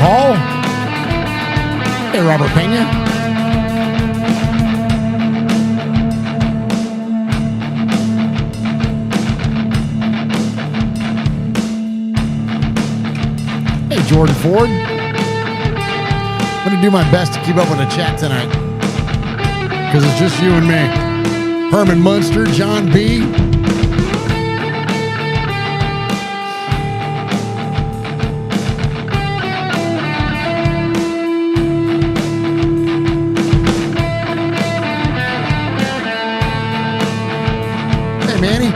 Hall. Hey, Robert Pena. Hey, Jordan Ford. I'm going to do my best to keep up with the chat tonight because it's just you and me. Herman Munster, John B. Manny.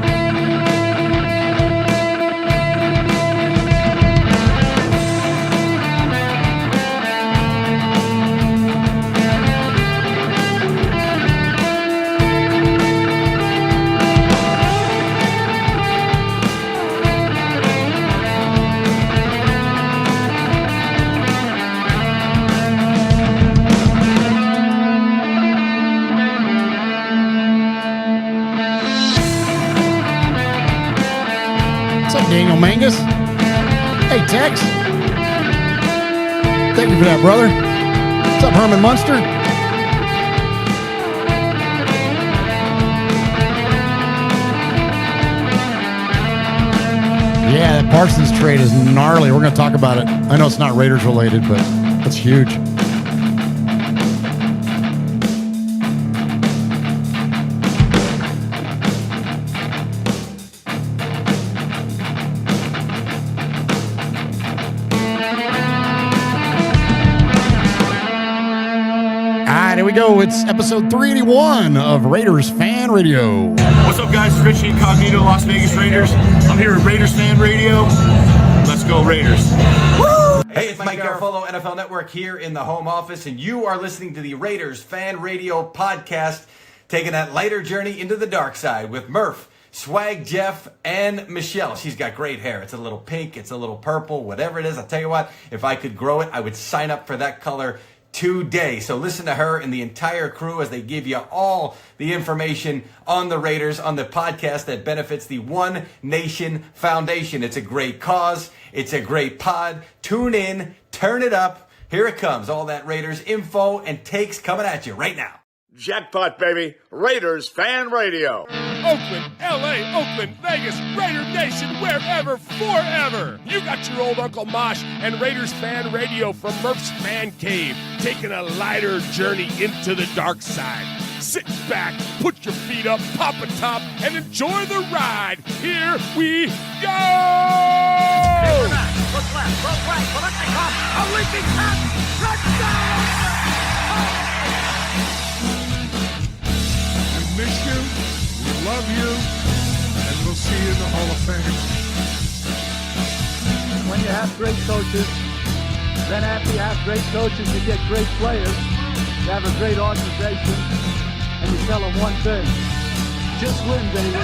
Daniel Mangus. Hey, Tex. Thank you for that, brother. What's up, Herman Munster? Yeah, that Parsons trade is gnarly. We're going to talk about it. I know it's not Raiders related, but that's huge. Here we go. It's episode 381 of Raiders Fan Radio. What's up, guys? It's Rich Incognito, Las Vegas Raiders. I'm here at Raiders Fan Radio. Let's go, Raiders. Woo! Hey, it's Mike Garofalo, NFL Network here in the home office, and you are listening to the Raiders Fan Radio podcast, taking that lighter journey into the dark side with Murf, Swag Jeff, and Michelle. She's got great hair. It's a little pink, it's a little purple, whatever it is. I'll tell you what, if I could grow it, I would sign up for that color today. So listen to her and the entire crew as they give you all the information on the Raiders on the podcast that benefits the One Nation Foundation. It's a great cause. It's a great pod. Tune in, turn it up. Here it comes. All that Raiders info and takes coming at you right now. Jackpot, baby. Raiders Fan Radio. Oakland, L.A., Oakland, Vegas, Raider Nation, wherever, forever. You got your old Uncle Mosh and Raiders Fan Radio from Murf's Man Cave, taking a lighter journey into the dark side. Sit back, put your feet up, pop a top, and enjoy the ride. Here we go! Look left, look right, Koleknikov, a leaking pass, touchdown! We miss you, we love you, and we'll see you in the Hall of Fame. When you have great coaches, then after you have great coaches, you get great players, you have a great organization, and you tell them one thing, just win, baby.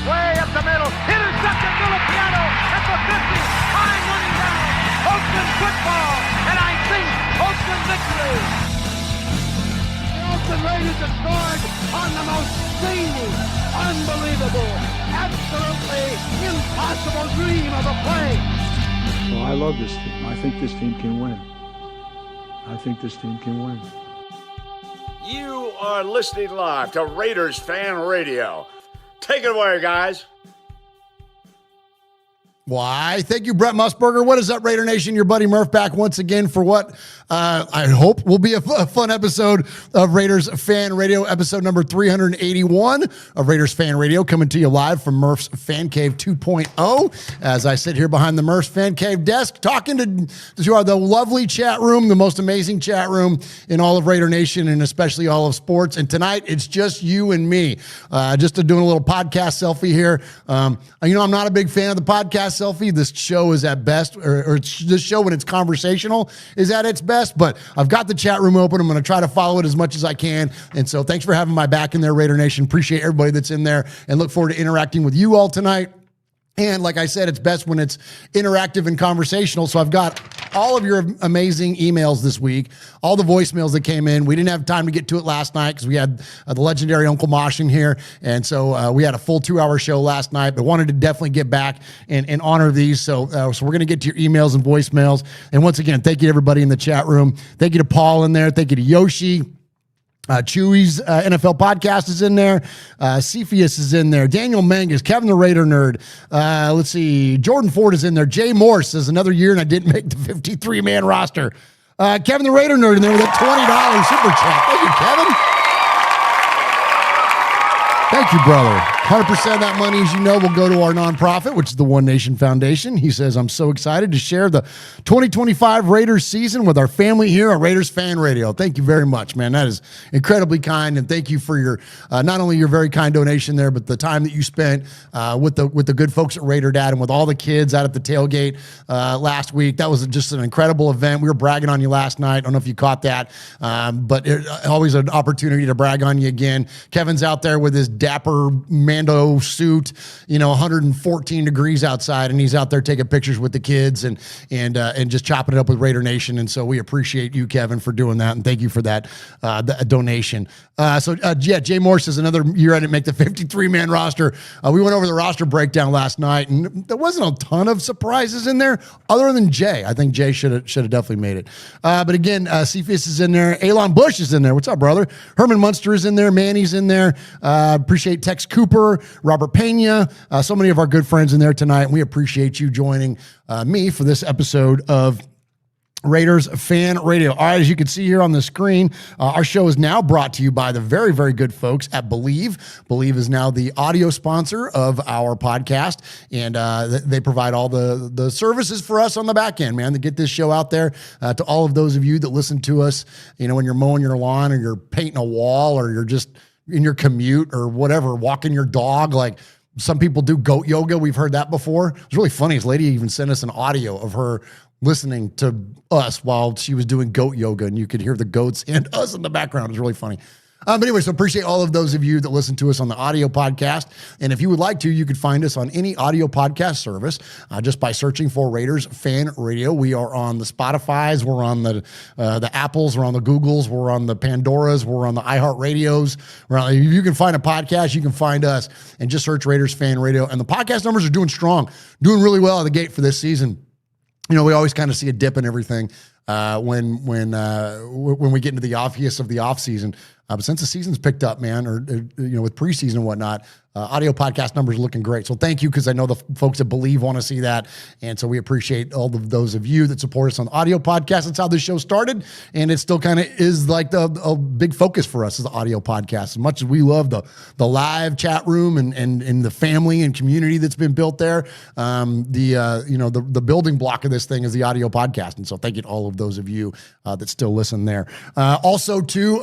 Way up the middle, intercepted Filipiano at the 50, time running down, Oakland football, and I think Oakland victory. The Raiders have scored on the most zany, unbelievable, absolutely impossible dream of a play. Well, I love this team. I think this team can win. I think this team can win. You are listening live to Raiders Fan Radio. Take it away, guys. Why? Thank you, Brett Musburger. What is up, Raider Nation? Your buddy Murf back once again for what I hope will be a fun episode of Raiders Fan Radio, episode number 381 of Raiders Fan Radio, coming to you live from Murf's Fan Cave 2.0. As I sit here behind the Murf's Fan Cave desk, talking to the lovely chat room, the most amazing chat room in all of Raider Nation and especially all of sports. And tonight, it's just you and me. Just doing a little podcast selfie here. I'm not a big fan of the podcast selfie. This show is at best, or this show when it's conversational is at its best, but I've got the chat room open. I'm going to try to follow it as much as I can. And so thanks for having my back in there, Raider Nation. Appreciate everybody that's in there and look forward to interacting with you all tonight. And like I said, it's best when it's interactive and conversational. So I've got all of your amazing emails this week, all the voicemails that came in. We didn't have time to get to it last night because we had the legendary Uncle Mosh in here. And so we had a full 2-hour show last night, but wanted to definitely get back and honor these. So we're going to get to your emails and voicemails. And once again, thank you to everybody in the chat room. Thank you to Paul in there. Thank you to Yoshi. Chewy's NFL podcast is in there. Cepheus is in there. Daniel Mangus, Kevin the Raider Nerd. Let's see. Jordan Ford is in there. Jay Morse says another year and I didn't make the 53-man roster. Kevin the Raider Nerd in there with a $20 super chat. Thank you, Kevin. Thank you, brother. 100% of that money, as you know, will go to our nonprofit, which is the One Nation Foundation. He says, I'm so excited to share the 2025 Raiders season with our family here at Raiders Fan Radio. Thank you very much, man. That is incredibly kind, and thank you for your not only your very kind donation there, but the time that you spent with the good folks at Raider Dad and with all the kids out at the tailgate last week. That was just an incredible event. We were bragging on you last night. I don't know if you caught that, but always an opportunity to brag on you again. Kevin's out there with his dapper Mando suit, 114 degrees outside, and he's out there taking pictures with the kids and just chopping it up with Raider Nation. And so we appreciate you, Kevin, for doing that, and thank you for that donation. Jay Morse says another year I didn't make the 53-man roster. We went over the roster breakdown last night, and there wasn't a ton of surprises in there other than Jay. I think Jay should have definitely made it. But again, Cephas is in there. Elon Bush is in there. What's up, brother? Herman Munster is in there. Manny's in there. Appreciate Tex Cooper, Robert Pena, so many of our good friends in there tonight. And we appreciate you joining me for this episode of Raiders Fan Radio. All right, as you can see here on the screen, our show is now brought to you by the very, very good folks at Believe. Believe is now the audio sponsor of our podcast, and they provide all the services for us on the back end, man, to get this show out there to all of those of you that listen to us, when you're mowing your lawn or you're painting a wall or you're just in your commute or whatever, walking your dog. Like some people do goat yoga. We've heard that before. It's really funny. This lady even sent us an audio of her listening to us while she was doing goat yoga, and you could hear the goats and us in the background. It was really funny. But anyway, so appreciate all of those of you that listen to us on the audio podcast. And if you would like to, you could find us on any audio podcast service just by searching for Raiders Fan Radio. We are on the Spotifys, we're on the Apples, we're on the Googles, we're on the Pandoras, we're on the iHeartRadios. If you can find a podcast, you can find us and just search Raiders Fan Radio. And the podcast numbers are doing strong, doing really well out of the gate for this season. We always kind of see a dip in everything when we get into the obvious of the off season. But since the season's picked up, man, or with preseason and whatnot, audio podcast numbers are looking great. So thank you, because I know the folks that Believe want to see that, and so we appreciate all of those of you that support us on the audio podcast. That's how this show started, and it still kind of is like a big focus for us is the audio podcast. As much as we love the live chat room and the family and community that's been built there, the building block of this thing is the audio podcast, and so thank you to all of those of you that still listen there. Also, too,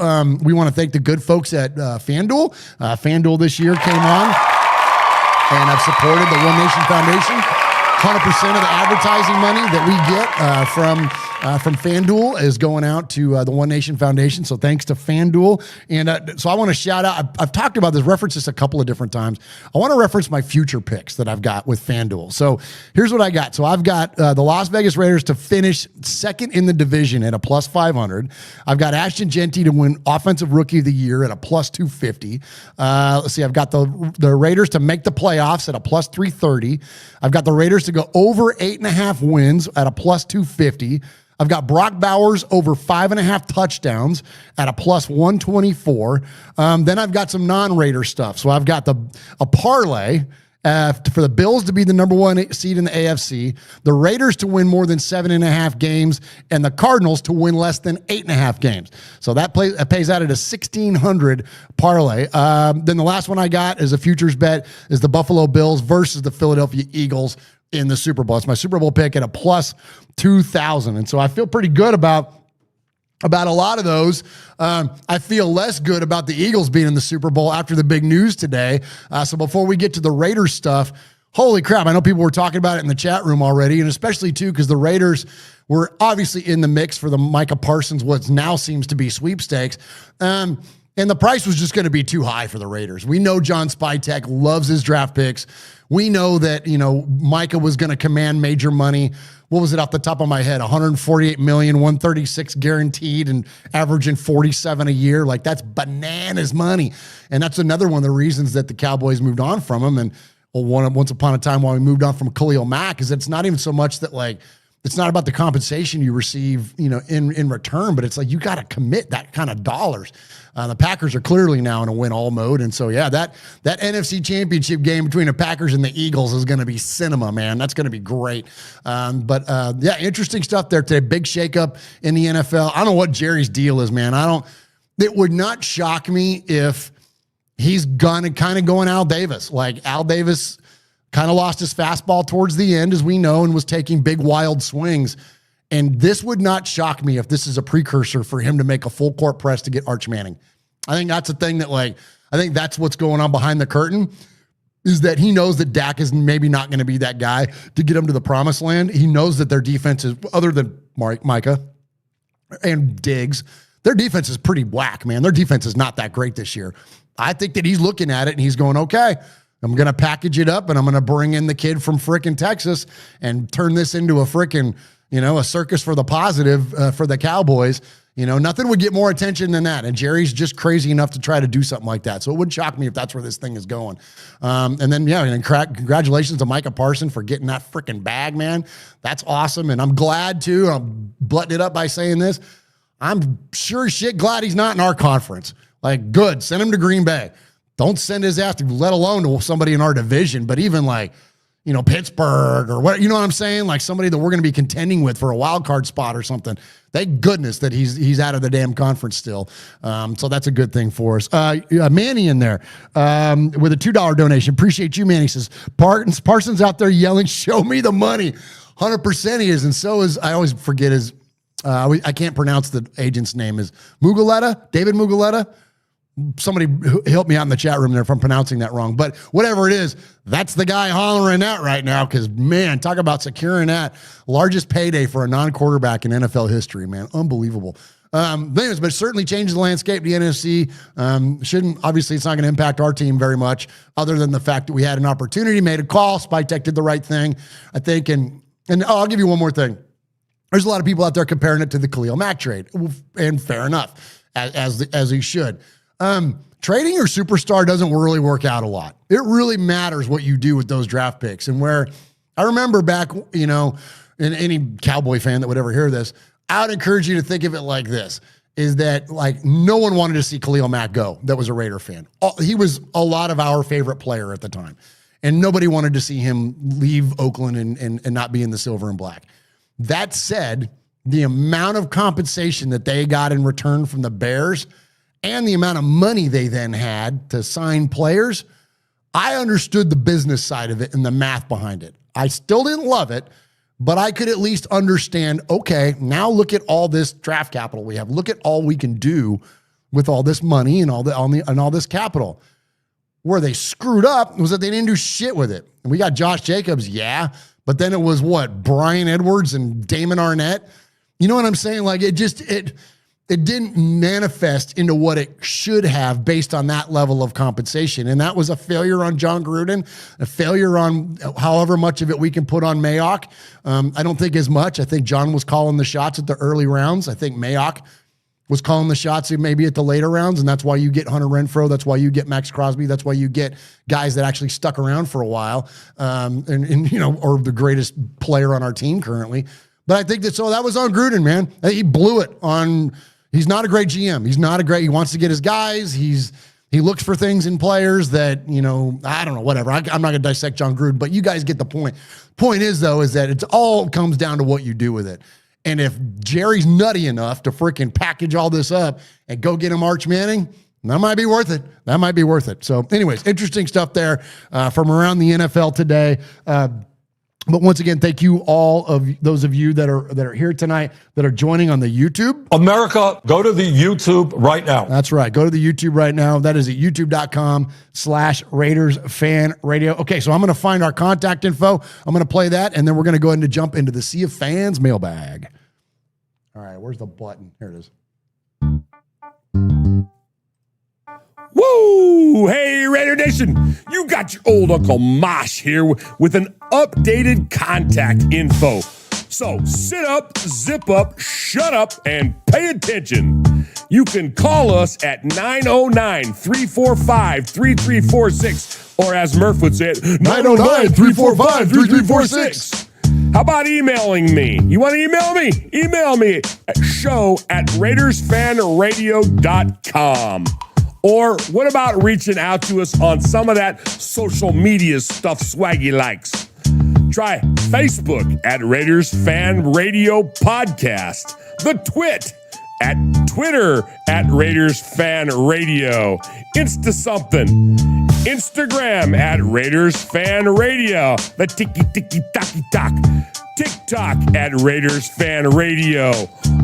we want to thank the good folks at FanDuel. FanDuel this year came on and I've supported the One Nation Foundation. 100% of the advertising money that we get from FanDuel is going out to the One Nation Foundation. So thanks to FanDuel. And so I want to shout out, I've talked about this, referenced this a couple of different times. I want to reference my future picks that I've got with FanDuel. So here's what I got. So I've got the Las Vegas Raiders to finish second in the division at a plus 500. I've got Ashton Genty to win Offensive Rookie of the Year at a plus 250. Let's see, I've got the Raiders to make the playoffs at a plus 330. I've got the Raiders to go over 8.5 wins at a plus 250. I've got Brock Bowers over 5.5 touchdowns at a plus 124. Then I've got some non-Raider stuff. So I've got a parlay for the Bills to be the number 1 seed in the AFC, the Raiders to win more than 7.5 games, and the Cardinals to win less than 8.5 games. So that pays out at a 1,600 parlay. Then the last one I got is a futures bet is the Buffalo Bills versus the Philadelphia Eagles in the Super Bowl. It's my Super Bowl pick at a plus 2,000. And so I feel pretty good about a lot of those. I feel less good about the Eagles being in the Super Bowl after the big news today. So before we get to the Raiders stuff, holy crap, I know people were talking about it in the chat room already, and especially, too, because the Raiders were obviously in the mix for the Micah Parsons, what now seems to be sweepstakes. And And the price was just going to be too high for the Raiders. We know John Spytek loves his draft picks. We know that, Micah was going to command major money. What was it off the top of my head? 148 million, 136 guaranteed and averaging 47 a year. Like, that's bananas money. And that's another one of the reasons that the Cowboys moved on from him. And once upon a time while we moved on from Khalil Mack is it's not even so much that it's not about the compensation you receive, in return, but it's like, you got to commit that kind of dollars. The Packers are clearly now in a win-all mode. And so, yeah, that NFC championship game between the Packers and the Eagles is going to be cinema, man. That's going to be great. Yeah, interesting stuff there today. Big shakeup in the NFL. I don't know what Jerry's deal is, man. It would not shock me if he's kind of going Al Davis. Like, Al Davis kind of lost his fastball towards the end, as we know, and was taking big, wild swings. And this would not shock me if this is a precursor for him to make a full court press to get Arch Manning. I think that's the thing that, I think that's what's going on behind the curtain, is that he knows that Dak is maybe not going to be that guy to get him to the promised land. He knows that their defense is, other than Micah and Diggs, their defense is pretty whack, man. Their defense is not that great this year. I think that he's looking at it and he's going, okay, I'm going to package it up and I'm going to bring in the kid from frickin' Texas and turn this into a frickin', a circus for the positive for the Cowboys. Nothing would get more attention than that. And Jerry's just crazy enough to try to do something like that. So it wouldn't shock me if that's where this thing is going. And then, congratulations to Micah Parsons for getting that frickin' bag, man. That's awesome. And I'm glad too. I'm butting it up by saying this. I'm sure as shit glad he's not in our conference. Like, good. Send him to Green Bay. Don't send his ass to, let alone to somebody in our division, but even Pittsburgh or what, you know what I'm saying? Like somebody that we're going to be contending with for a wild card spot or something. Thank goodness that he's out of the damn conference still. So that's a good thing for us. Manny in there with a $2 donation. Appreciate you, Manny. Says, Parsons out there yelling, show me the money. 100% he is. And so is, I always forget his, I can't pronounce the agent's name, is Muguleta, David Muguleta. Somebody help me out in the chat room there if I'm pronouncing that wrong. But whatever it is, that's the guy hollering that right now because, man, talk about securing that. Largest payday for a non-quarterback in NFL history, man. Unbelievable. But it certainly changes the landscape. The NFC obviously it's not going to impact our team very much other than the fact that we had an opportunity, made a call. Spytek did the right thing, I think. And I'll give you one more thing. There's a lot of people out there comparing it to the Khalil Mack trade, and fair enough, as he should. Trading your superstar doesn't really work out a lot. It really matters what you do with those draft picks. And where I remember back, and any Cowboy fan that would ever hear this, I would encourage you to think of it like this, is that no one wanted to see Khalil Mack go that was a Raider fan. He was a lot of our favorite player at the time. And nobody wanted to see him leave Oakland and not be in the silver and black. That said, the amount of compensation that they got in return from the Bears and the amount of money they then had to sign players, I understood the business side of it and the math behind it. I still didn't love it, but I could at least understand, okay, now look at all this draft capital we have. Look at all we can do with all this money and all this capital. Where they screwed up was that they didn't do shit with it. And we got Josh Jacobs, yeah, but then it was what? Brian Edwards and Damon Arnett? You know what I'm saying? It didn't manifest into what it should have based on that level of compensation. And that was a failure on John Gruden, a failure on however much of it we can put on Mayock. I don't think as much. I think John was calling the shots at the early rounds. I think Mayock was calling the shots maybe at the later rounds, and that's why you get Hunter Renfrow. That's why you get Max Crosby. That's why you get guys that actually stuck around for a while, or the greatest player on our team currently. But I think that was on Gruden, man. He blew it on. He's not a great GM. He wants to get his guys. He looks for things in players that, I don't know, whatever. I'm not going to dissect John Gruden, but you guys get the point. Point is, though, is that it all comes down to what you do with it. And if Jerry's nutty enough to freaking package all this up and go get him Arch Manning, that might be worth it. So anyways, interesting stuff there from around the NFL today. But once again, thank you all of those of you that are here tonight that are joining on the YouTube. America, go to the YouTube right now. That's right. Go to the YouTube right now. That is at youtube.com/Raiders Fan Radio. Okay, so I'm going to find our contact info. I'm going to play that, and then we're going to go ahead and jump into the Sea of Fans mailbag. All right, where's the button? Here it is. Woo! Hey, Raider Nation, you got your old Uncle Mosh here with an updated contact info. So sit up, zip up, shut up, and pay attention. You can call us at 909-345-3346, or as Murf would say it, 909-345-3346. How about emailing me? You want to email me? Email me at show@RaidersFanRadio.com. Or what about reaching out to us on some of that social media stuff Swaggy likes? Try Facebook at Raiders Fan Radio Podcast, the Twit at Twitter at Raiders Fan Radio, Insta something, Instagram at Raiders Fan Radio, the tiki-tiki-taki-talk, TikTok at Raiders Fan Radio.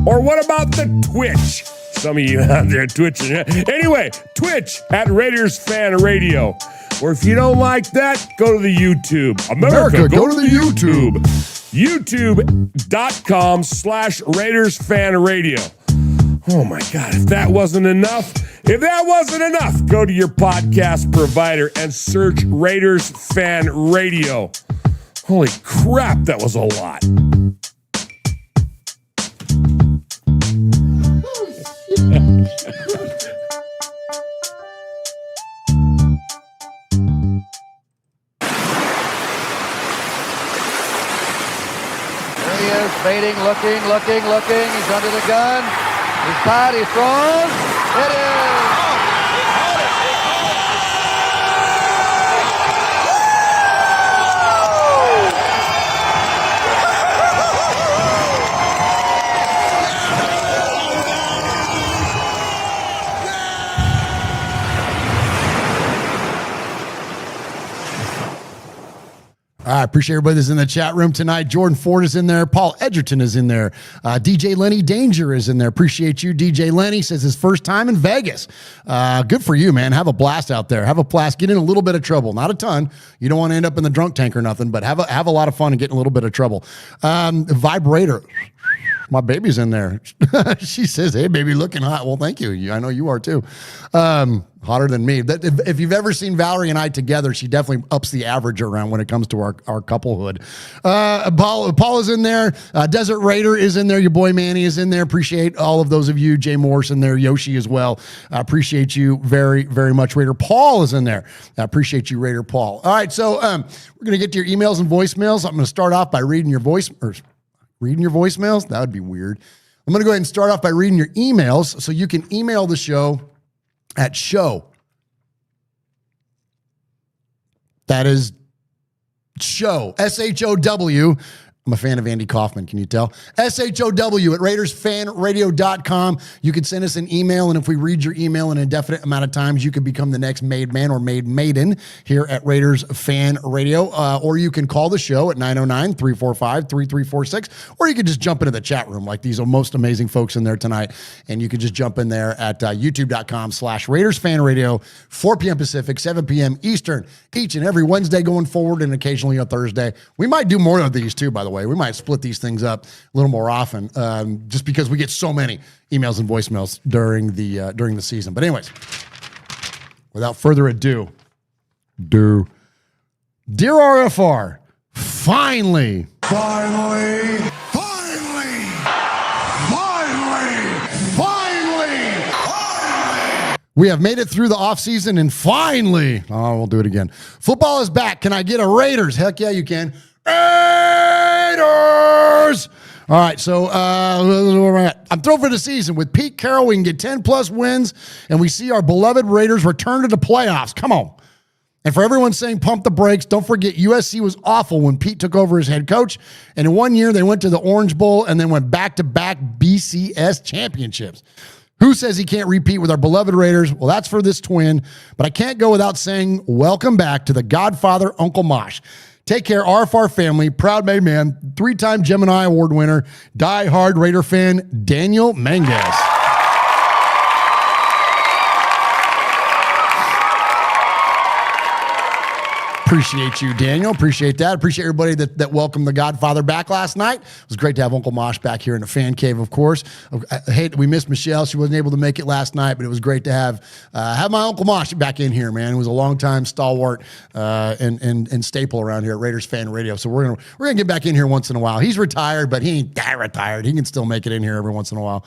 Or what about the Twitch? Some of you out there twitching. Anyway, Twitch at Raiders Fan Radio. Or if you don't like that, go to the YouTube. America, go to the YouTube. YouTube.com/Raiders Fan Radio. Oh my God, if that wasn't enough, go to your podcast provider and search Raiders Fan Radio. Holy crap, that was a lot. Fading, looking. He's under the gun. He's caught. He's thrown. It is. I appreciate everybody that's in the chat room tonight. Jordan Ford is in there. Paul Edgerton is in there. DJ Lenny Danger is in there. Appreciate you. DJ Lenny says his first time in Vegas. Good for you, man. Have a blast out there. Have a blast. Get in a little bit of trouble. Not a ton. You don't want to end up in the drunk tank or nothing, but have a lot of fun and get in a little bit of trouble. Vibrator. My baby's in there. She says, hey, baby, looking hot. Well, thank you. I know you are too. Hotter than me. If you've ever seen Valerie and I together, she definitely ups the average around when it comes to our couplehood. Paul is in there. Desert Raider is in there. Your boy Manny is in there. Appreciate all of those of you. Jay Morse in there. Yoshi as well. Appreciate you very, very much. Raider Paul is in there. Appreciate you, Raider Paul. All right, so we're going to get to your emails and voicemails. I'm going to start off by reading your voicemails. That would be weird. I'm going to go ahead and start off by reading your emails so you can email the show at show. That is show, SHOW. I'm a fan of Andy Kaufman, can you tell? SHOW at RaidersFanRadio.com. You can send us an email, and if we read your email in an indefinite amount of times, you can become the next made man or made maiden here at Raiders Fan Radio. Or you can call the show at 909-345-3346, or you can just jump into the chat room like these most amazing folks in there tonight, and you can just jump in there at youtube.com/RaidersFanRadio, 4 p.m. Pacific, 7 p.m. Eastern, each and every Wednesday going forward, and occasionally a Thursday. We might do more of these too, by the way. We might split these things up a little more often, just because we get so many emails and voicemails during the season. But anyways, without further ado, dear RFR, finally, we have made it through the offseason, and finally, we'll do it again. Football is back. Can I get a Raiders? Heck yeah, you can. Raiders! All right, so I'm thrilled for the season. With Pete Carroll, we can get 10-plus wins, and we see our beloved Raiders return to the playoffs. Come on. And for everyone saying pump the brakes, don't forget USC was awful when Pete took over as head coach. And in 1 year, they went to the Orange Bowl and then went back-to-back BCS championships. Who says he can't repeat with our beloved Raiders? Well, that's for this twin. But I can't go without saying welcome back to the Godfather, Uncle Mosh. Take care, RFR family, proud made man, 3-time Gemini Award winner, die-hard Raider fan, Daniel Mangas. Appreciate you, Daniel. Appreciate that. Appreciate everybody that welcomed the Godfather back last night. It was great to have Uncle Mosh back here in the fan cave, of course. I hate that we missed Michelle. She wasn't able to make it last night, but it was great to have my Uncle Mosh back in here, man. He was a longtime stalwart and staple around here at Raiders Fan Radio. So we're gonna get back in here once in a while. He's retired, but he ain't that retired. He can still make it in here every once in a while.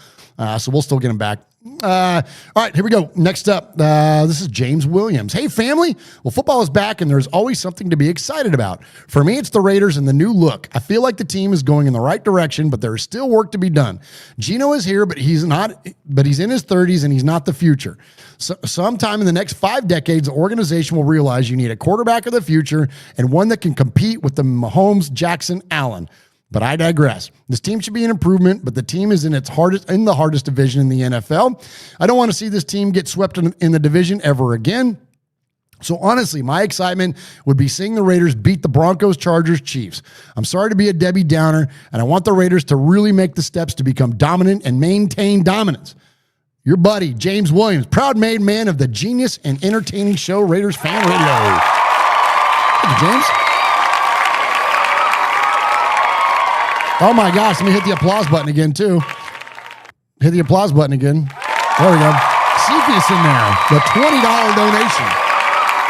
So we'll still get him back. All right, here we go. Next up, this is James Williams. Hey, family. Well, football is back, and there's always something to be excited about. For me, it's the Raiders and the new look. I feel like the team is going in the right direction, but there is still work to be done. Geno is here, but he's not. But he's in his 30s, and he's not the future. So, sometime in the next 5 decades, the organization will realize you need a quarterback of the future and one that can compete with the Mahomes, Jackson, Allen. But I digress. This team should be an improvement, but the team is in the hardest division in the NFL. I don't want to see this team get swept in the division ever again. So honestly, my excitement would be seeing the Raiders beat the Broncos, Chargers, Chiefs. I'm sorry to be a Debbie Downer, and I want the Raiders to really make the steps to become dominant and maintain dominance. Your buddy, James Williams, proud made man of the genius and entertaining show Raiders Fan Radio. Thank you, James. Oh my gosh, let me hit the applause button again too. Hit the applause button again. There we go. Cepheus in there. The $20 donation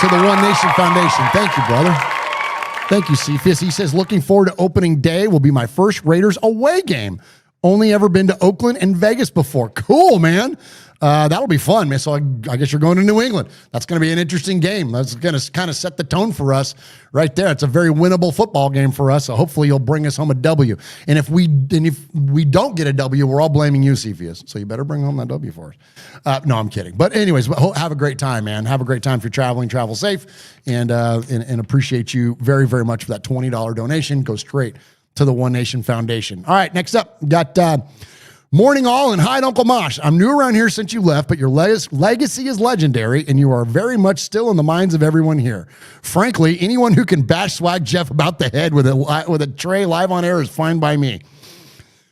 to the One Nation Foundation. Thank you, brother. Thank you, Cepheus. He says, looking forward to opening day will be my first Raiders away game. Only ever been to Oakland and Vegas before. Cool, man. That'll be fun, man. So I guess you're going to New England. That's going to be an interesting game. That's going to kind of set the tone for us right there. It's a very winnable football game for us. So hopefully you'll bring us home a W. And if we don't get a W, we're all blaming you, Cepheus. So you better bring home that W for us. No, I'm kidding. But anyways, have a great time, man. Have a great time if you're traveling. Travel safe. And appreciate you very, very much for that $20 donation. Go straight to the One Nation Foundation. All right, next up, got morning all and hi, Uncle Mosh. I'm new around here since you left, but your legacy is legendary, and you are very much still in the minds of everyone here. Frankly, anyone who can bash Swag Jeff about the head with a tray live on air is fine by me.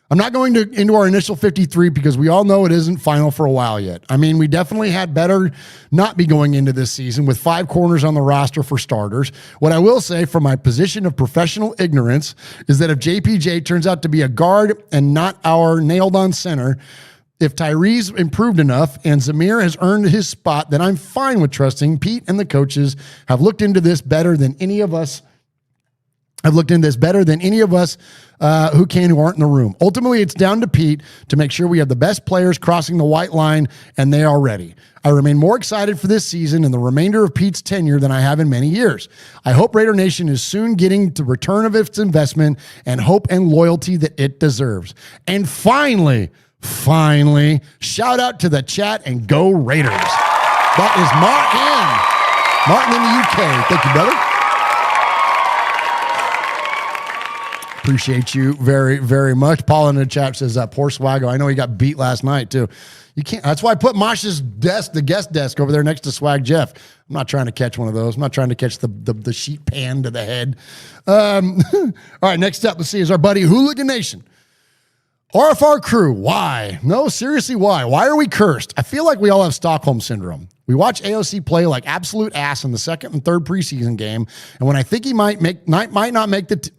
I'm not going into our initial 53 because we all know it isn't final for a while yet. I mean, we definitely had better not be going into this season with 5 corners on the roster for starters. What I will say from my position of professional ignorance is that if JPJ turns out to be a guard and not our nailed-on center, if Tyrese improved enough and Zamir has earned his spot, then I'm fine with trusting Pete and the coaches have looked into this better than any of us. Who aren't in the room. Ultimately, it's down to Pete to make sure we have the best players crossing the white line, and they are ready. I remain more excited for this season and the remainder of Pete's tenure than I have in many years. I hope Raider Nation is soon getting the return of its investment and hope and loyalty that it deserves. And finally, shout out to the chat and go Raiders. That is Martin in the UK. Thank you, brother. Appreciate you very, very much. Paul in the chat says, poor Swaggo. I know he got beat last night, too. You can't. That's why I put Mosh's desk, the guest desk, over there next to Swag Jeff. I'm not trying to catch one of those. I'm not trying to catch the sheet pan to the head. All right, next up, let's see, is our buddy Hooligan Nation. RFR crew, why? No, seriously, why? Why are we cursed? I feel like we all have Stockholm Syndrome. We watch AOC play like absolute ass in the second and third preseason game, and when I think he might not make the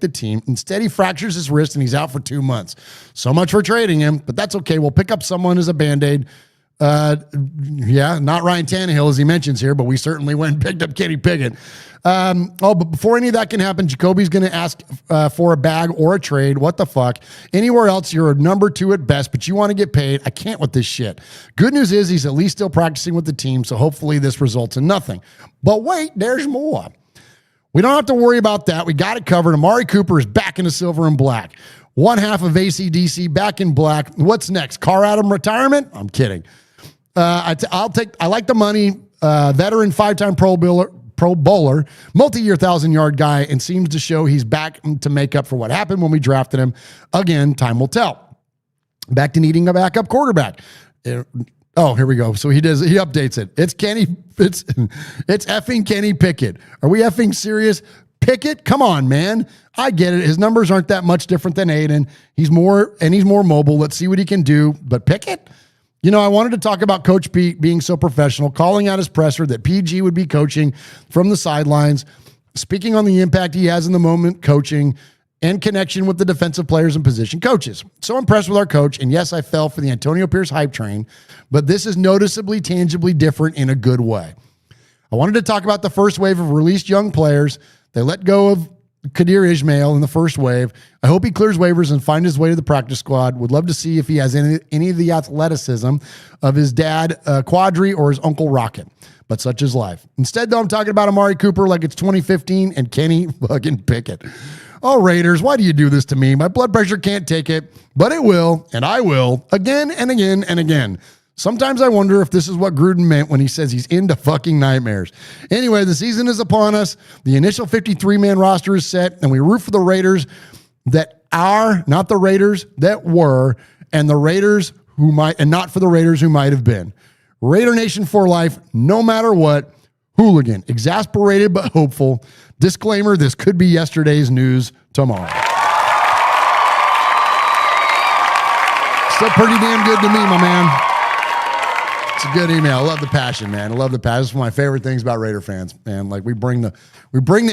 team, instead he fractures his wrist and he's out for 2 months. So much for trading him, but that's okay. We'll pick up someone as a Band-Aid. Not Ryan Tannehill, as he mentions here, but we certainly went and picked up Kenny Pickett. But before any of that can happen, Jacoby's going to ask for a bag or a trade. What the fuck? Anywhere else, you're a number 2 at best, but you want to get paid. I can't with this shit. Good news is he's at least still practicing with the team, so hopefully this results in nothing. But wait, there's more. We don't have to worry about that. We got it covered. Amari Cooper is back into silver and black. One half of ACDC back in black. What's next? Carr Adam retirement? I'm kidding. I like the money. Veteran 5-time Pro Bowler, multi-year 1,000-yard guy, and seems to show he's back to make up for what happened when we drafted him. Again, time will tell. Back to needing a backup quarterback. Oh, here we go. So he updates it. It's effing Kenny Pickett. Are we effing serious? Pickett? Come on, man. I get it. His numbers aren't that much different than Aiden. He's more mobile. Let's see what he can do. But Pickett? You know, I wanted to talk about Coach Pete being so professional, calling out his presser that PG would be coaching from the sidelines, speaking on the impact he has in the moment coaching, and connection with the defensive players and position coaches. So impressed with our coach, and yes, I fell for the Antonio Pierce hype train, but this is noticeably, tangibly different in a good way. I wanted to talk about the first wave of released young players. They let go of Kadir Ismail in the first wave. I hope he clears waivers and finds his way to the practice squad. Would love to see if he has any of the athleticism of his dad, Quadri, or his uncle Rocket. But such is life. Instead, though, I'm talking about Amari Cooper like it's 2015 and Kenny fucking Pickett. Oh, Raiders, why do you do this to me? My blood pressure can't take it, but it will, and I will, again and again and again. Sometimes I wonder if this is what Gruden meant when he says he's into fucking nightmares. Anyway, the season is upon us. The initial 53-man roster is set, and we root for the Raiders that are, not the Raiders that were, and the Raiders who might, and not for the Raiders who might have been. Raider Nation for life, no matter what. Hooligan, exasperated but hopeful. Disclaimer, this could be yesterday's news tomorrow. Still pretty damn good to me, my man. It's a good email. I love the passion, man. I love the passion. It's one of my favorite things about Raider fans, man. Like we bring the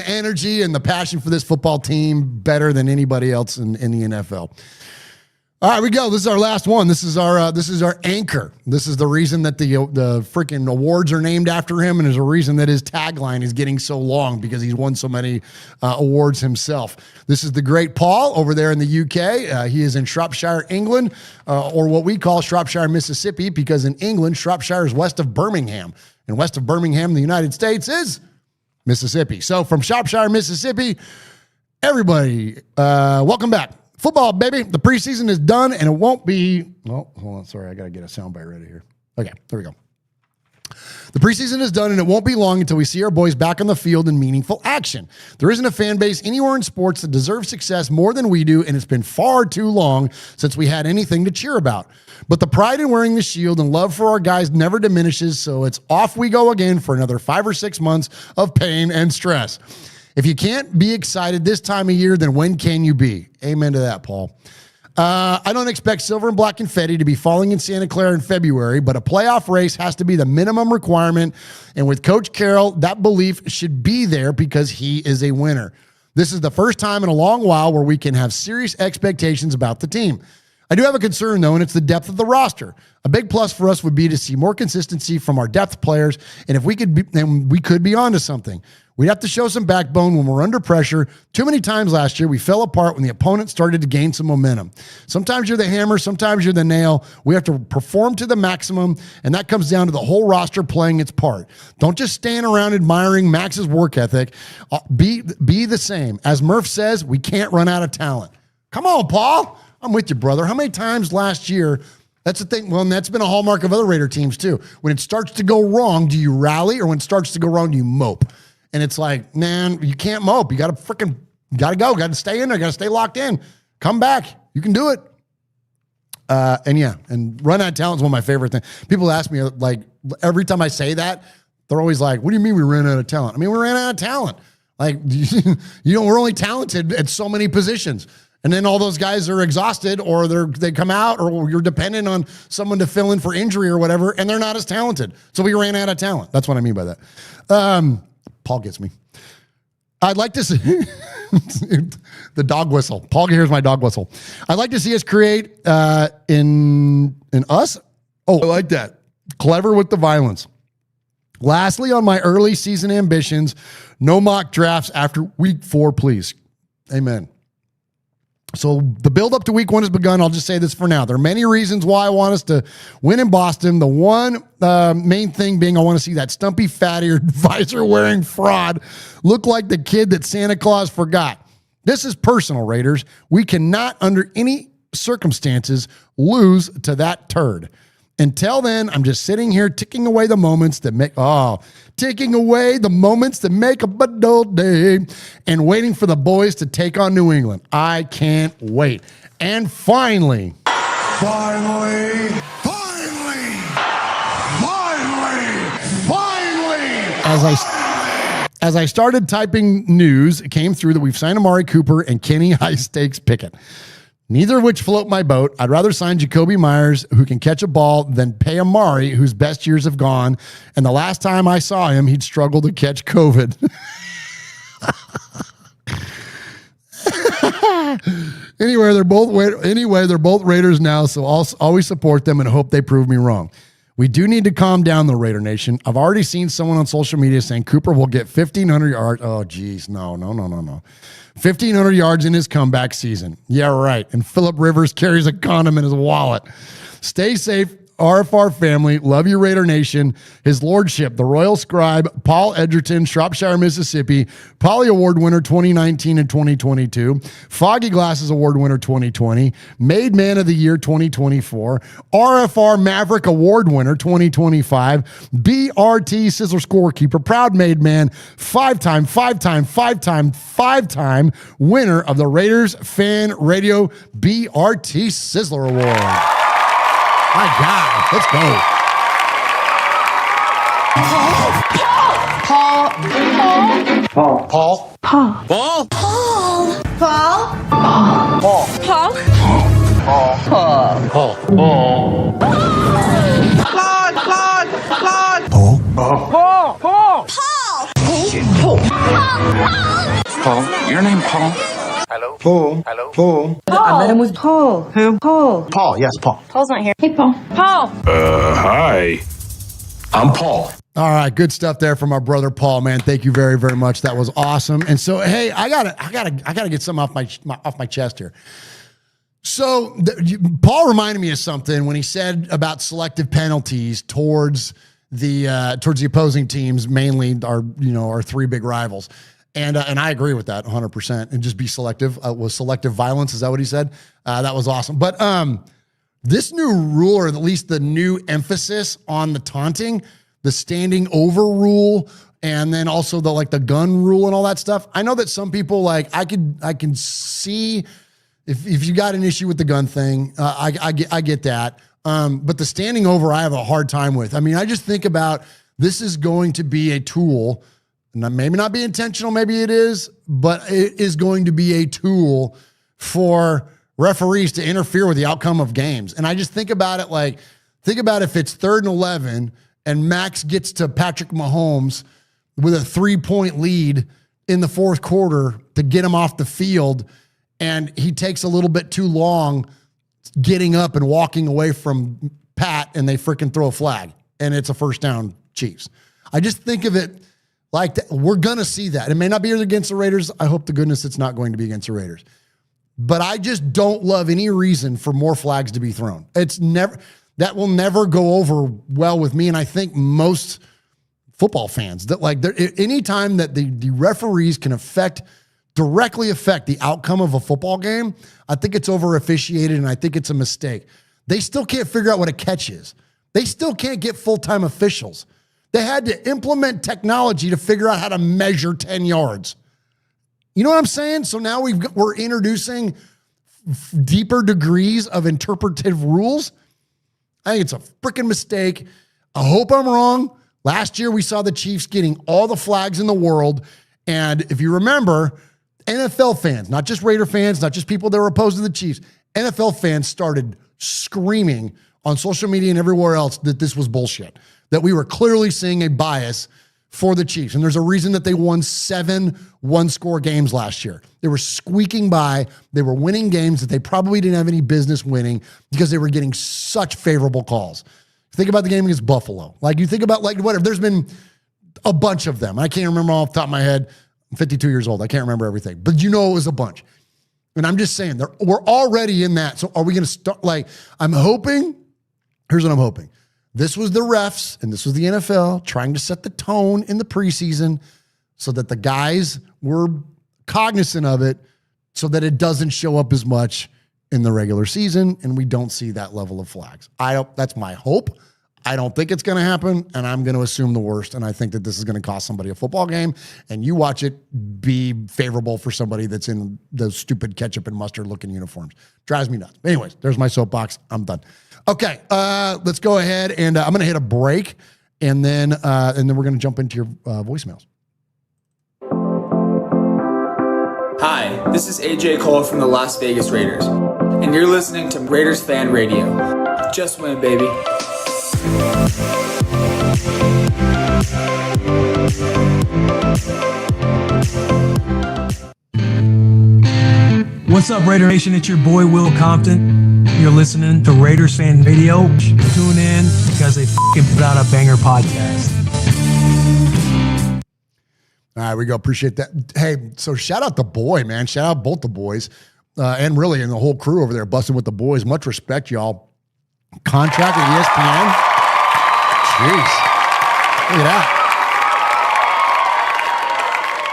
energy and the passion for this football team better than anybody else in the NFL. All right, we go. This is our last one. This is our anchor. This is the reason that the freaking awards are named after him, and there's a reason that his tagline is getting so long because he's won so many awards himself. This is the great Paul over there in the UK. He is in Shropshire, England, or what we call Shropshire, Mississippi, because in England, Shropshire is west of Birmingham, and west of Birmingham in the United States is Mississippi. So from Shropshire, Mississippi, everybody, welcome back. Football, baby. The preseason is done, and it won't be... Oh, hold on. Sorry, I got to get a soundbite ready here. Okay, there we go. The preseason is done, and it won't be long until we see our boys back on the field in meaningful action. There isn't a fan base anywhere in sports that deserves success more than we do, and it's been far too long since we had anything to cheer about. But the pride in wearing the shield and love for our guys never diminishes, so it's off we go again for another 5 or 6 months of pain and stress. If you can't be excited this time of year, then when can you be? Amen to that, Paul. I don't expect silver and black confetti to be falling in Santa Clara in February, but a playoff race has to be the minimum requirement. And with Coach Carroll, that belief should be there because he is a winner. This is the first time in a long while where we can have serious expectations about the team. I do have a concern, though, and it's the depth of the roster. A big plus for us would be to see more consistency from our depth players, and if we could be, then we could be onto something. We'd have to show some backbone when we're under pressure. Too many times last year, we fell apart when the opponent started to gain some momentum. Sometimes you're the hammer, sometimes you're the nail. We have to perform to the maximum, and that comes down to the whole roster playing its part. Don't just stand around admiring Max's work ethic. Be the same. As Murf says, we can't run out of talent. Come on, Paul. I'm with you, brother. How many times last year, that's the thing, well, and that's been a hallmark of other Raider teams too. When it starts to go wrong, do you rally? Or when it starts to go wrong, do you mope? And it's like, man, you can't mope. You got to go. Got to stay in there. Got to stay locked in. Come back. You can do it. And run out of talent is one of my favorite things. People ask me, like, every time I say that, they're always like, what do you mean we ran out of talent? I mean, we ran out of talent. Like, we're only talented at so many positions. And then all those guys are exhausted or they come out or you're dependent on someone to fill in for injury or whatever, and they're not as talented. So we ran out of talent. That's what I mean by that. Paul gets me. I'd like to see the dog whistle. Paul hears my dog whistle. I'd like to see us create in us. Oh, I like that. Clever with the violence. Lastly, on my early season ambitions, no mock drafts after week 4, please. Amen. So the build up to week 1 has begun. I'll just say this for now. There are many reasons why I want us to win in Boston. The one main thing being I want to see that stumpy, fatty, visor-wearing fraud look like the kid that Santa Claus forgot. This is personal, Raiders. We cannot, under any circumstances, lose to that turd. Until then, I'm just sitting here ticking away the moments that make a dull day and waiting for the boys to take on New England. I can't wait. And finally, as I started typing news, it came through that we've signed Amari Cooper and Kenny High Stakes Pickett. Neither of which float my boat. I'd rather sign Jacoby Myers, who can catch a ball, than pay Amari, whose best years have gone. And the last time I saw him, he'd struggled to catch COVID. Anyway, they're both Raiders now, so I'll always support them and hope they prove me wrong. We do need to calm down, the Raider Nation. I've already seen someone on social media saying Cooper will get 1,500 yards. Oh, geez. No. 1,500 yards in his comeback season. Yeah, right. And Phillip Rivers carries a condom in his wallet. Stay safe, RFR family. Love you, Raider Nation. His Lordship, the Royal Scribe, Paul Edgerton, Shropshire, Mississippi, Polly Award winner 2019 and 2022, Foggy Glasses Award winner 2020, Made Man of the Year 2024, RFR Maverick Award winner 2025, BRT Sizzler Scorekeeper, Proud Made Man, five-time winner of the Raiders Fan Radio BRT Sizzler Award. My God, let's go. Paul, your name Paul? Hello? Hello? I met him with Paul. Who? Paul. Paul, yes, Paul. Paul's not here. Hey, Paul. Paul. Hi. I'm Paul. All right, good stuff there from our brother Paul, man. Thank you very, very much. That was awesome. And so, hey, I gotta get something off my chest here. So, Paul reminded me of something when he said about selective penalties towards the opposing teams, mainly our three big rivals. And I agree with that 100%. And just be selective. Was selective violence? Is that what he said? That was awesome. But this new rule, or at least the new emphasis on the taunting, the standing over rule, and then also the gun rule and all that stuff. I know that some people I can see if you got an issue with the gun thing. I get that. But the standing over, I have a hard time with. I mean, I just think about this is going to be a tool. Maybe not be intentional, maybe it is, but it is going to be a tool for referees to interfere with the outcome of games. And I just think about it if it's 3rd and 11 and Max gets to Patrick Mahomes with a 3-point lead in the fourth quarter to get him off the field, and he takes a little bit too long getting up and walking away from Pat, and they freaking throw a flag, and it's a first down, Chiefs. I just think of it like that. We're going to see that. It may not be against the Raiders. I hope to goodness it's not going to be against the Raiders. But I just don't love any reason for more flags to be thrown. That will never go over well with me. And I think most football fans that anytime that the referees can directly affect the outcome of a football game, I think it's over officiated, and I think it's a mistake. They still can't figure out what a catch is. They still can't get full-time officials. They had to implement technology to figure out how to measure 10 yards. You know what I'm saying? So now we're introducing deeper degrees of interpretive rules. I think it's a freaking mistake. I hope I'm wrong. Last year, we saw the Chiefs getting all the flags in the world. And if you remember, NFL fans, not just Raider fans, not just people that were opposed to the Chiefs, NFL fans started screaming on social media and everywhere else that this was bullshit, that we were clearly seeing a bias for the Chiefs. And there's a reason that they won 7 one-score games last year. They were squeaking by. They were winning games that they probably didn't have any business winning because they were getting such favorable calls. Think about the game against Buffalo. You think about whatever. There's been a bunch of them. I can't remember off the top of my head. I'm 52 years old. I can't remember everything. But it was a bunch. And I'm just saying, we're already in that. So are we going to start? I'm hoping, here's what I'm hoping. This was the refs and this was the NFL trying to set the tone in the preseason so that the guys were cognizant of it so that it doesn't show up as much in the regular season and we don't see that level of flags. That's my hope. I don't think it's going to happen, and I'm going to assume the worst, and I think that this is going to cost somebody a football game, and you watch it be favorable for somebody that's in those stupid ketchup and mustard looking uniforms. Drives me nuts. Anyways, there's my soapbox. I'm done. Okay, let's go ahead, and I'm going to hit a break, and then we're going to jump into your voicemails. Hi, this is AJ Cole from the Las Vegas Raiders. and you're listening to Raiders Fan Radio. Just win, baby. What's up, Raider Nation? It's your boy, Will Compton. You're listening to Raiders Fan Radio. Tune in because they fucking put out a banger podcast. All right, we go. Appreciate that. Hey, so shout out the boy, man. Shout out both the boys and really and the whole crew over there busting with the boys. Much respect, y'all. Contract with ESPN. Jeez. Look at that.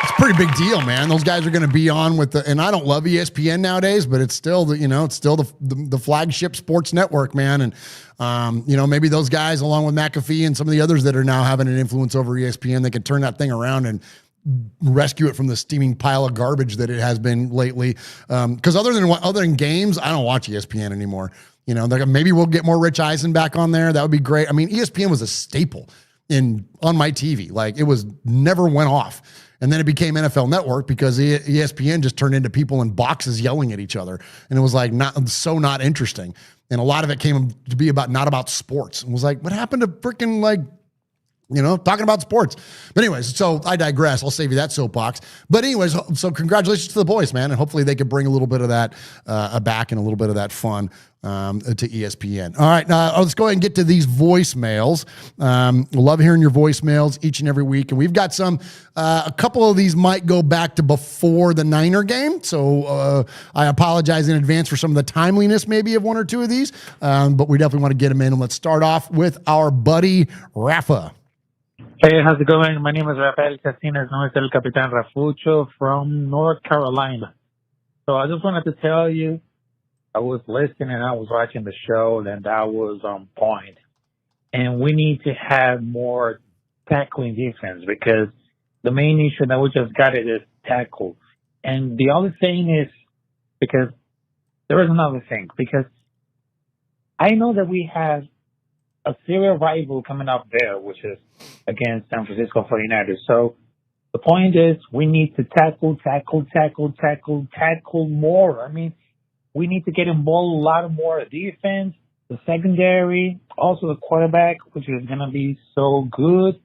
It's a pretty big deal, man. Those guys are going to be on with the, and I don't love ESPN nowadays, but it's still the, it's still the flagship sports network, man. And, maybe those guys along with McAfee and some of the others that are now having an influence over ESPN, they can turn that thing around and rescue it from the steaming pile of garbage that it has been lately. Because other than games, I don't watch ESPN anymore. Maybe we'll get more Rich Eisen back on there. That would be great. I mean, ESPN was a staple on my TV. Like it was never went off. And then it became NFL Network because ESPN just turned into people in boxes yelling at each other. And it was like not interesting. And a lot of it came to be not about sports. And was like, what happened to freaking talking about sports? But anyways, so I digress. I'll save you that soapbox. But anyways, so congratulations to the boys, man. And hopefully they can bring a little bit of that back and a little bit of that fun to ESPN. All right, let's go ahead and get to these voicemails. We love hearing your voicemails each and every week. And we've got a couple of these might go back to before the Niner game. So I apologize in advance for some of the timeliness maybe of one or two of these. But we definitely want to get them in. And let's start off with our buddy, Rafa. Hey, how's it going? My name is Rafael Casinas, known as El Capitan Rafucho from North Carolina. So I just wanted to tell you, I was listening and I was watching the show, and that was on point. And we need to have more tackling defense because the main issue that we just got is tackle. And the other thing is, because there is another thing, because I know that we have a serial rival coming up there, which is against San Francisco 49ers. So the point is we need to tackle more. I mean, we need to get involved a lot more defense, the secondary, also the quarterback, which is going to be so good.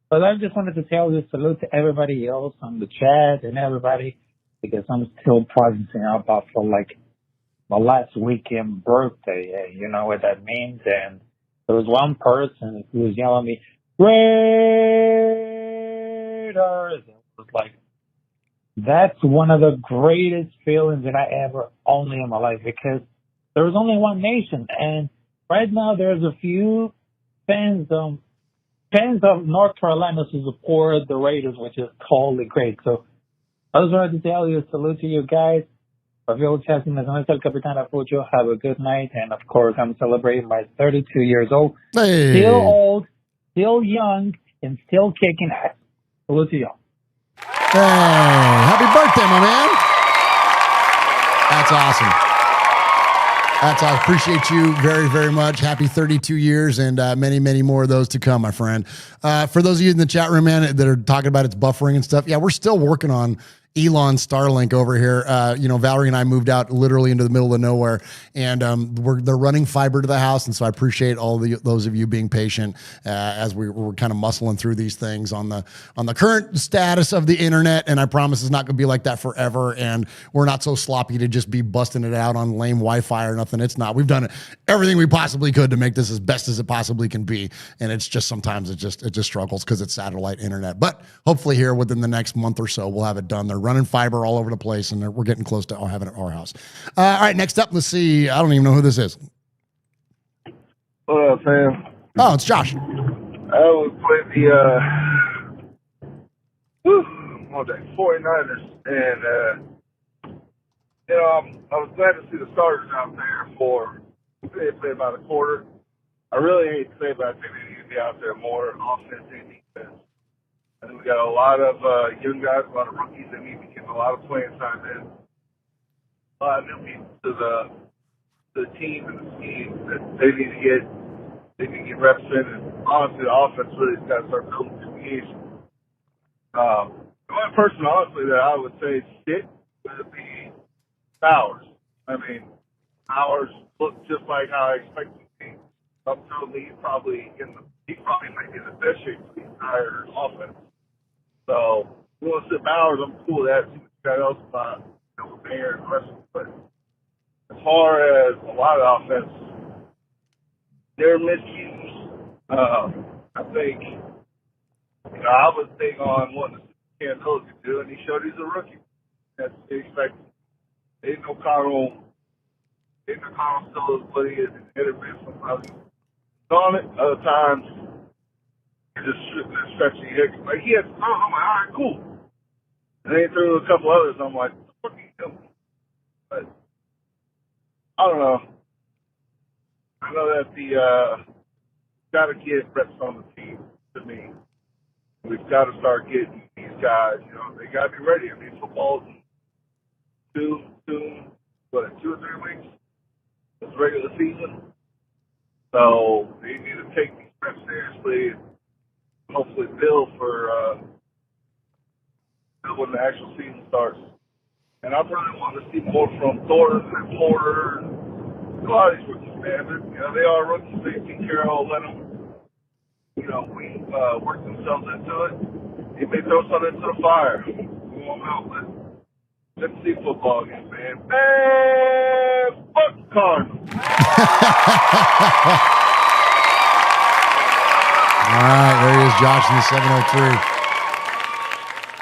But I just wanted to tell you, salute to everybody else on the chat and everybody, because I'm still processing about for like my last weekend birthday. You know what that means? And there was one person who was yelling at me, Raiders. It was like, that's one of the greatest feelings that I ever owned in my life, because there was only one nation. And right now there's a few fans of North Carolina who support the Raiders, which is totally great. So I just wanted to tell you, salute to you guys. Rafael Casinas, El Capitan Rafucho. Have a good night. And of course, I'm celebrating my 32 years old. Hey. Still old, still young, and still kicking ass. Salute to y'all. Hey, happy birthday, my man. That's awesome. I appreciate you very, very much. Happy 32 years and many, many more of those to come, my friend. For those of you in the chat room, man, that are talking about its buffering and stuff, yeah, we're still working on Elon Starlink over here. Valerie and I moved out literally into the middle of nowhere, and they're running fiber to the house. And so I appreciate all those of you being patient as we're kind of muscling through these things on the current status of the internet. And I promise it's not going to be like that forever. And we're not so sloppy to just be busting it out on lame Wi-Fi or nothing. It's not. We've done everything we possibly could to make this as best as it possibly can be. And it's just sometimes it just struggles because it's satellite internet. But hopefully here within the next month or so, we'll have it done. They're running fiber all over the place, and we're getting close to having it at our house. All right, next up, let's see. I don't even know who this is. What up, fam? Oh, it's Josh. I was playing the 49ers, and I was glad to see the starters out there for they play about a quarter. I really hate to say, but I think they need to be out there more offense and defense. I think we got a lot of young guys, a lot of rookies that need to get a lot of playing time in. A lot of new people to the team and the scheme that they need to get reps in. And honestly, the offense really has got to start building communication. The one person, honestly, that I would say sit would be Bowers. I mean, Ours looked just like how I expected it to be. I'm telling you, he probably might be in the best shape for the entire offense. So, we want to sit Bowers. I'm cool with that. See what you got else about, Mayer and the rest of it. But as far as a lot of offense, their miscues, I think, I was big on what Cam Hill could do, and he showed he's a rookie. That's what they expect. Ain't no Connell still as what he is in the interview. Sometimes he's on it, other times he's just shooting and stretching hicks. Like, he had, I'm like, all right, cool. And then he threw a couple others, and I'm like, what are you doing? But, I don't know. I know that got to get reps on the team, to me. We've got to start getting these guys, they got to be ready. I mean, football's 2 or 3 weeks. It's regular season. So they need to take these reps seriously and hopefully build for when the actual season starts. And I really want to see more from Thornton and Porter and a lot of these rookies, man. But, they are rookies. St. Carroll let them, work themselves into it. They may throw something into the fire. We won't know, but let's see football again, man. Man, fuck Cardinals. All right, there he is, Josh in the 703.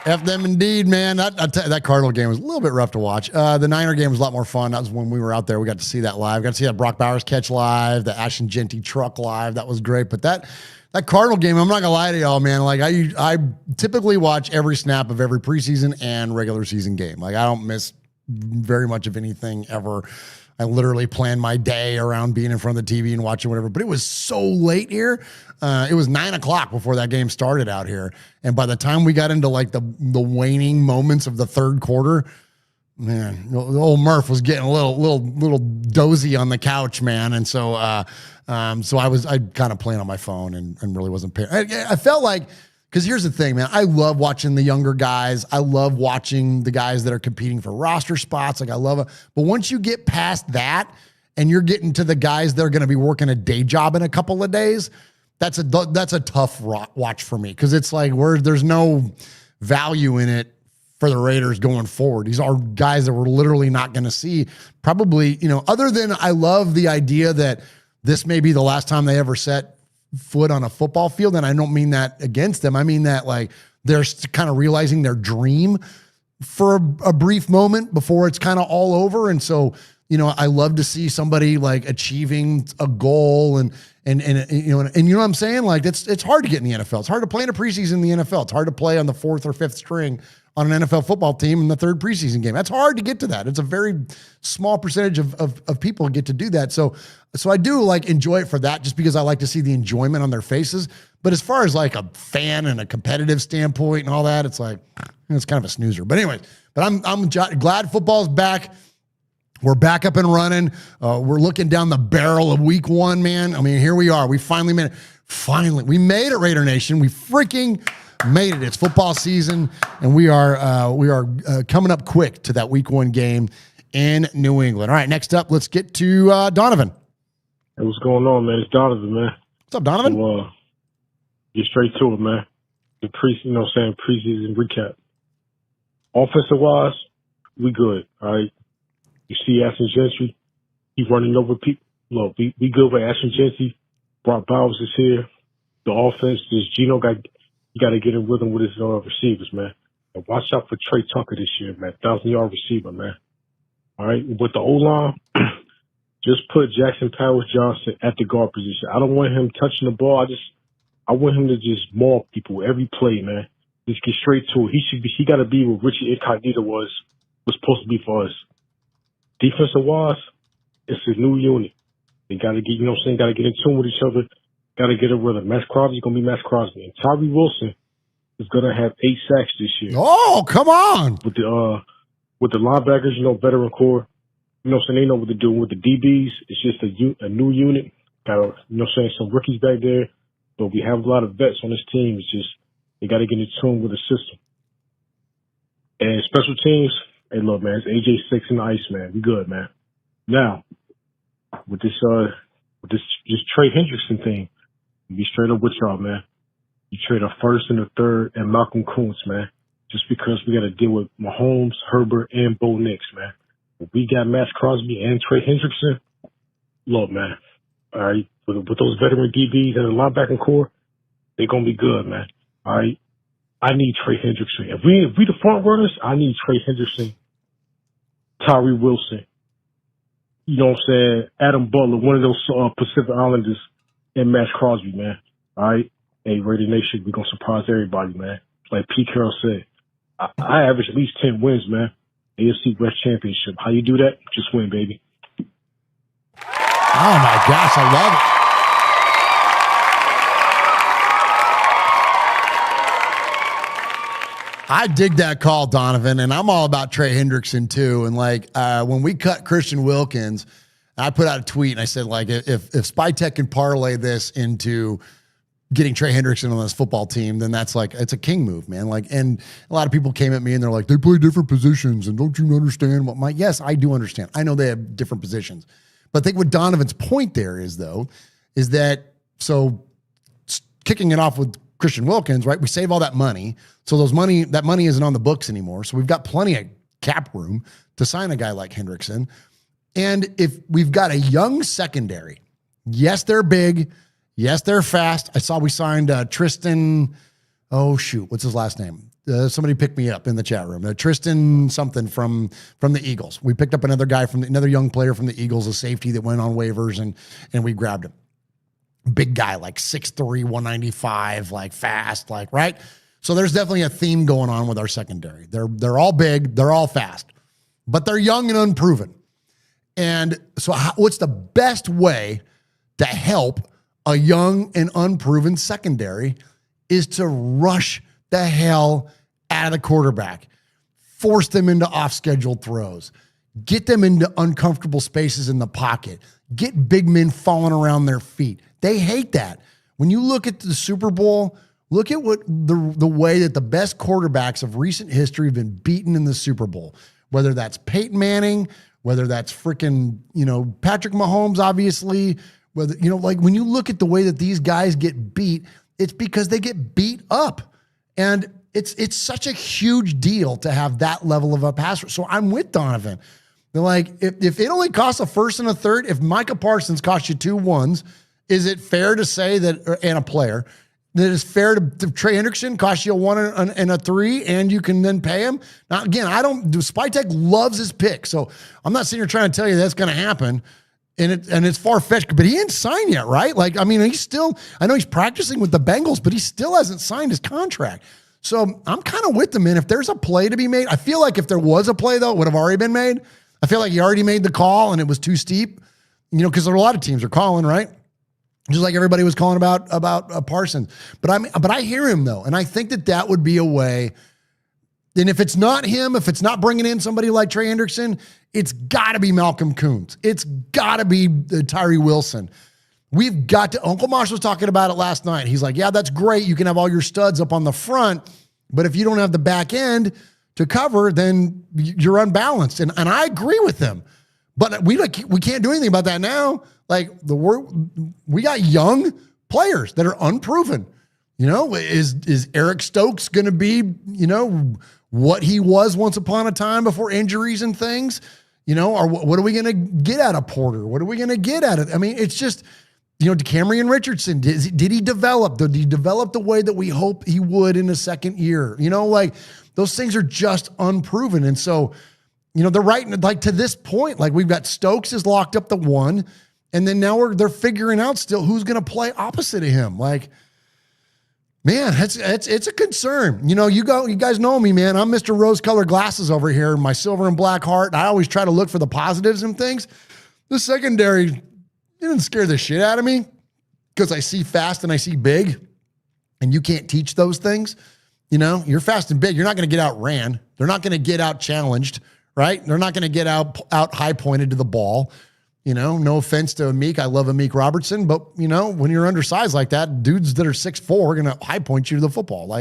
F them indeed, man. That Cardinal game was a little bit rough to watch. The Niner game was a lot more fun. That was when we were out there. We got to see that live. Got to see that Brock Bowers catch live, the Ashton Genty truck live. That was great. But that Cardinal game, I'm not gonna lie to y'all, man. Like I typically watch every snap of every preseason and regular season game. Like I don't miss very much of anything ever. I literally plan my day around being in front of the TV and watching whatever. But it was so late here. It was 9 o'clock before that game started out here. And by the time we got into like the waning moments of the third quarter, man, the old Murf was getting a little dozy on the couch, man. And so I kind of playing on my phone and really wasn't paying. I felt like, because here's the thing, man, I love watching the younger guys. I love watching the guys that are competing for roster spots. Like I love it. But once you get past that and you're getting to the guys that are going to be working a day job in a couple of days, that's a tough watch for me, because it's like there's no value in it for the Raiders going forward. These are guys that we're literally not going to see probably, other than I love the idea that this may be the last time they ever set foot on a football field. And I don't mean that against them. I mean that like they're kind of realizing their dream for a brief moment before it's kind of all over. And so, I love to see somebody like achieving a goal and you know what I'm saying? Like it's hard to get in the NFL. It's hard to play in a preseason in the NFL. It's hard to play on the 4th or 5th string on an NFL football team in the 3rd preseason game. That's hard to get to that. It's a very small percentage of people get to do that. So I do like enjoy it for that, just because I like to see the enjoyment on their faces. But as far as like a fan and a competitive standpoint and all that, it's like, it's kind of a snoozer. But anyway, I'm glad football's back. We're back up and running. We're looking down the barrel of week 1, man. I mean, here we are. We finally made it. We made it, Raider Nation. We freaking made it. It's football season, and we are coming up quick to that week 1 game in New England. All right, next up, let's get to Donovan. Hey, what's going on, man? It's Donovan, man. What's up, Donovan? So, get straight to it, man. The preseason recap. Offensive wise, we good. All right. You see Ashton Gentry, he's running over people. Look, we good with Ashton Gentry. Brock Bowers is here. The offense is Gino you got to get in rhythm with his receivers, man. And watch out for Trey Tucker this year, man. 1,000-yard receiver, man. All right. With the O-line, just put Jackson Powers Johnson at the guard position. I don't want him touching the ball. I want him to just maul people every play, man. Just get straight to it. He got to be what Richie Incognito was supposed to be for us. Defensive wise, it's a new unit. They got to get, got to get in tune with each other. Got to get a rhythm. Max Crosby's going to be Max Crosby. And Tyree Wilson is going to have 8 sacks this year. Oh, come on. With the linebackers, veteran core, they know what to do. With the DBs, it's just a new unit. Got, some rookies back there. But we have a lot of vets on this team. It's just, they got to get in tune with the system. And special teams, hey, look, man, it's AJ6 and the Ice, man. We good, man. Now, with this Trey Hendrickson thing. Be straight up with y'all, man. You trade a first and a third and Malcolm Kuntz, man. Just because we got to deal with Mahomes, Herbert, and Bo Nix, man. If we got Max Crosby and Trey Hendrickson, look, man. All right, with those veteran DBs and the linebacking core, they're gonna be good, man. All right, I need Trey Hendrickson. If we the front runners, I need Trey Hendrickson, Tyree Wilson. You know what I'm saying? Adam Butler, one of those Pacific Islanders, and Max Crosby, man. All right, hey, Raider Nation, we're gonna surprise everybody, man. Like Pete Carroll said, I average at least 10 wins, man. AFC West Championship. How you do that? Just win, baby. Oh my gosh, I love it. I dig that call, Donovan, and I'm all about Trey Hendrickson too. And like when we cut Christian Wilkins, I put out a tweet and I said, like, if Spytech can parlay this into getting Trey Hendrickson on this football team, then that's like, it's a king move, man. Like, and a lot of people came at me and they're like, they play different positions, and don't you understand what yes, I do understand. I know they have different positions. But I think what Donovan's point there is that, so kicking it off with Christian Wilkins, right? We save all that money. So that money isn't on the books anymore. So we've got plenty of cap room to sign a guy like Hendrickson. And if we've got a young secondary, yes, they're big. Yes, they're fast. I saw we signed Tristan. Oh shoot. What's his last name? Somebody picked me up in the chat room. Tristan something from the Eagles. We picked up another guy another young player from the Eagles, a safety that went on waivers, and we grabbed him. Big guy, like 6'3", 195, like fast, like, right? So there's definitely a theme going on with our secondary. They're all big, they're all fast, but they're young and unproven. And so what's the best way to help a young and unproven secondary is to rush the hell out of the quarterback, force them into off-scheduled throws, get them into uncomfortable spaces in the pocket, get big men falling around their feet. They hate that. When you look at the Super Bowl, look at what the way that the best quarterbacks of recent history have been beaten in the Super Bowl, whether that's Peyton Manning, whether that's freaking, Patrick Mahomes, obviously, whether, like when you look at the way that these guys get beat, it's because they get beat up. And it's such a huge deal to have that level of a passer. So I'm with Donovan. They're like, if it only costs a first and a third, if Micah Parsons costs you 2 1s, is it fair to say that, and a player, that it's fair to Trey Hendrickson cost you a 1 and a 3, and you can then pay him? Now, again, Spytech loves his pick, so I'm not sitting here trying to tell you that's going to happen. And it's far-fetched, but he ain't signed yet, right? Like, I mean, I know he's practicing with the Bengals, but he still hasn't signed his contract. So I'm kind of with him, man. If there's a play to be made, I feel like if there was a play, though, it would have already been made. I feel like he already made the call and it was too steep, because there are a lot of teams are calling, right? Just like everybody was calling about Parsons. But I hear him, though, and I think that would be a way. And if it's not him, if it's not bringing in somebody like Trey Hendrickson, it's got to be Malcolm Kuntz. It's got to be Tyree Wilson. We've got to, Uncle Mosh was talking about it last night. He's like, yeah, that's great. You can have all your studs up on the front, but if you don't have the back end to cover, then you're unbalanced. And I agree with him, but we can't do anything about that now. Like we got young players that are unproven. Is Eric Stokes going to be, what he was once upon a time before injuries and things, or what are we going to get out of Porter? What are we going to get out of? I mean, it's just, Camryn Richardson, did he develop? Did he develop the way that we hope he would in a second year? Like those things are just unproven. And so, they're right. Like to this point, like we've got Stokes is locked up the 1, and then now they're figuring out still who's going to play opposite of him. Like, man, it's a concern. You guys know me, man. I'm Mr. Rose-colored glasses over here, my silver and black heart. I always try to look for the positives and things. The secondary didn't scare the shit out of me because I see fast and I see big, and you can't teach those things. You're fast and big. You're not going to get outran. They're not going to get out challenged, right? They're not going to get out high pointed to the ball. No offense to Amik. I love Amik Robertson, but when you're undersized like that, dudes that are 6'4" are going to high point you to the football.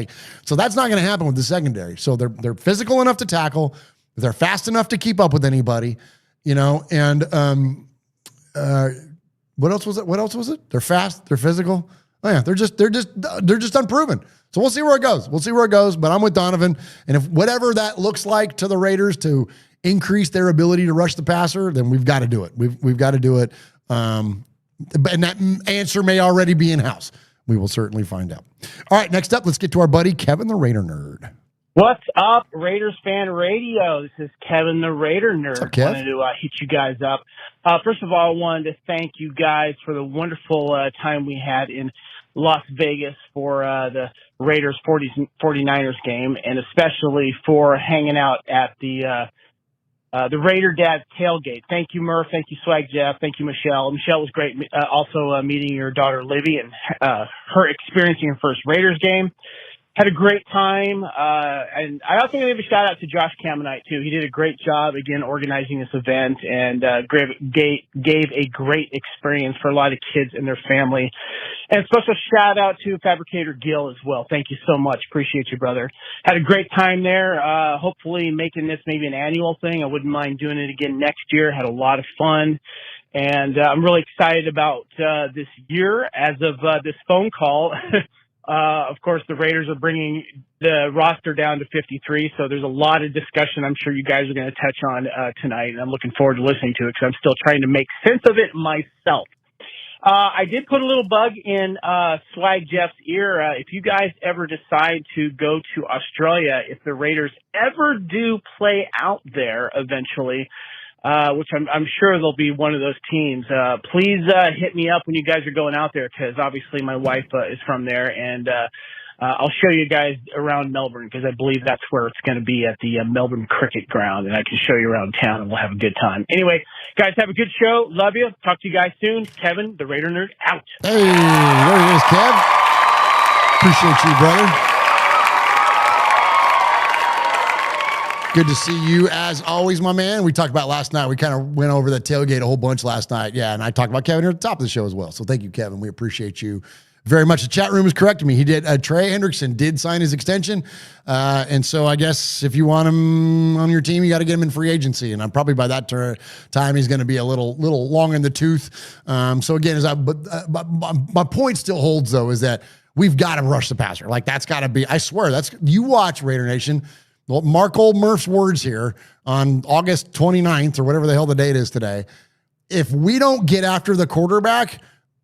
So that's not going to happen with the secondary. So they're physical enough to tackle. They're fast enough to keep up with anybody, and what else was it? What else was it? They're fast. They're physical. Oh yeah, they're just unproven. So we'll see where it goes. We'll see where it goes. But I'm with Donovan, and if whatever that looks like to the Raiders to increase their ability to rush the passer, then we've got to do it. We've got to do it. And that answer may already be in house. We will certainly find out. All right, next up, let's get to our buddy Kevin the Raider Nerd. What's up, Raiders Fan Radio? This is Kevin the Raider Nerd. What's up, Kev? Wanted to hit you guys up. First of all, I wanted to thank you guys for the wonderful time we had in Las Vegas for the Raiders 49ers game, and especially for hanging out at the Raider Dad's tailgate. Thank you, Murf. Thank you, Swag Jeff. Thank you, Michelle. Michelle was great. Also meeting your daughter, Livy, and her experiencing her first Raiders game. Had a great time. And I also want to give a shout out to Josh Camonite too. He did a great job again organizing this event and gave a great experience for a lot of kids and their family. And special shout out to Fabricator Gil as well. Thank you so much. Appreciate you, brother. Had a great time there. Hopefully making this maybe an annual thing. I wouldn't mind doing it again next year. Had a lot of fun. And I'm really excited about this year as of this phone call. Of course, the Raiders are bringing the roster down to 53, so there's a lot of discussion I'm sure you guys are going to touch on tonight, and I'm looking forward to listening to it because I'm still trying to make sense of it myself. I did put a little bug in Swag Jeff's ear. If you guys ever decide to go to Australia, if the Raiders ever do play out there eventually, which I'm sure they'll be one of those teams. Please hit me up when you guys are going out there because obviously my wife is from there, and I'll show you guys around Melbourne because I believe that's where it's going to be at the Melbourne Cricket Ground, and I can show you around town and we'll have a good time. Anyway, guys, have a good show. Love you. Talk to you guys soon. Kevin, the Raider Nerd, out. Hey, there he is, Kev. Appreciate you, brother. Good to see you as always, my man. We talked about last night. We kind of went over that tailgate a whole bunch last night. Yeah, and I talked about Kevin here at the top of the show as well. So thank you, Kevin. We appreciate you very much. The chat room is correcting me. He did. Trey Hendrickson did sign his extension. And so I guess if you want him on your team, you got to get him in free agency. And probably by that time, he's going to be a little long in the tooth. So again, my point still holds, though, is that we've got to rush the passer. Like that's got to be, I swear, you watch Raider Nation. Well, mark old Murph's words here on August 29th or whatever the hell the date is today. If we don't get after the quarterback,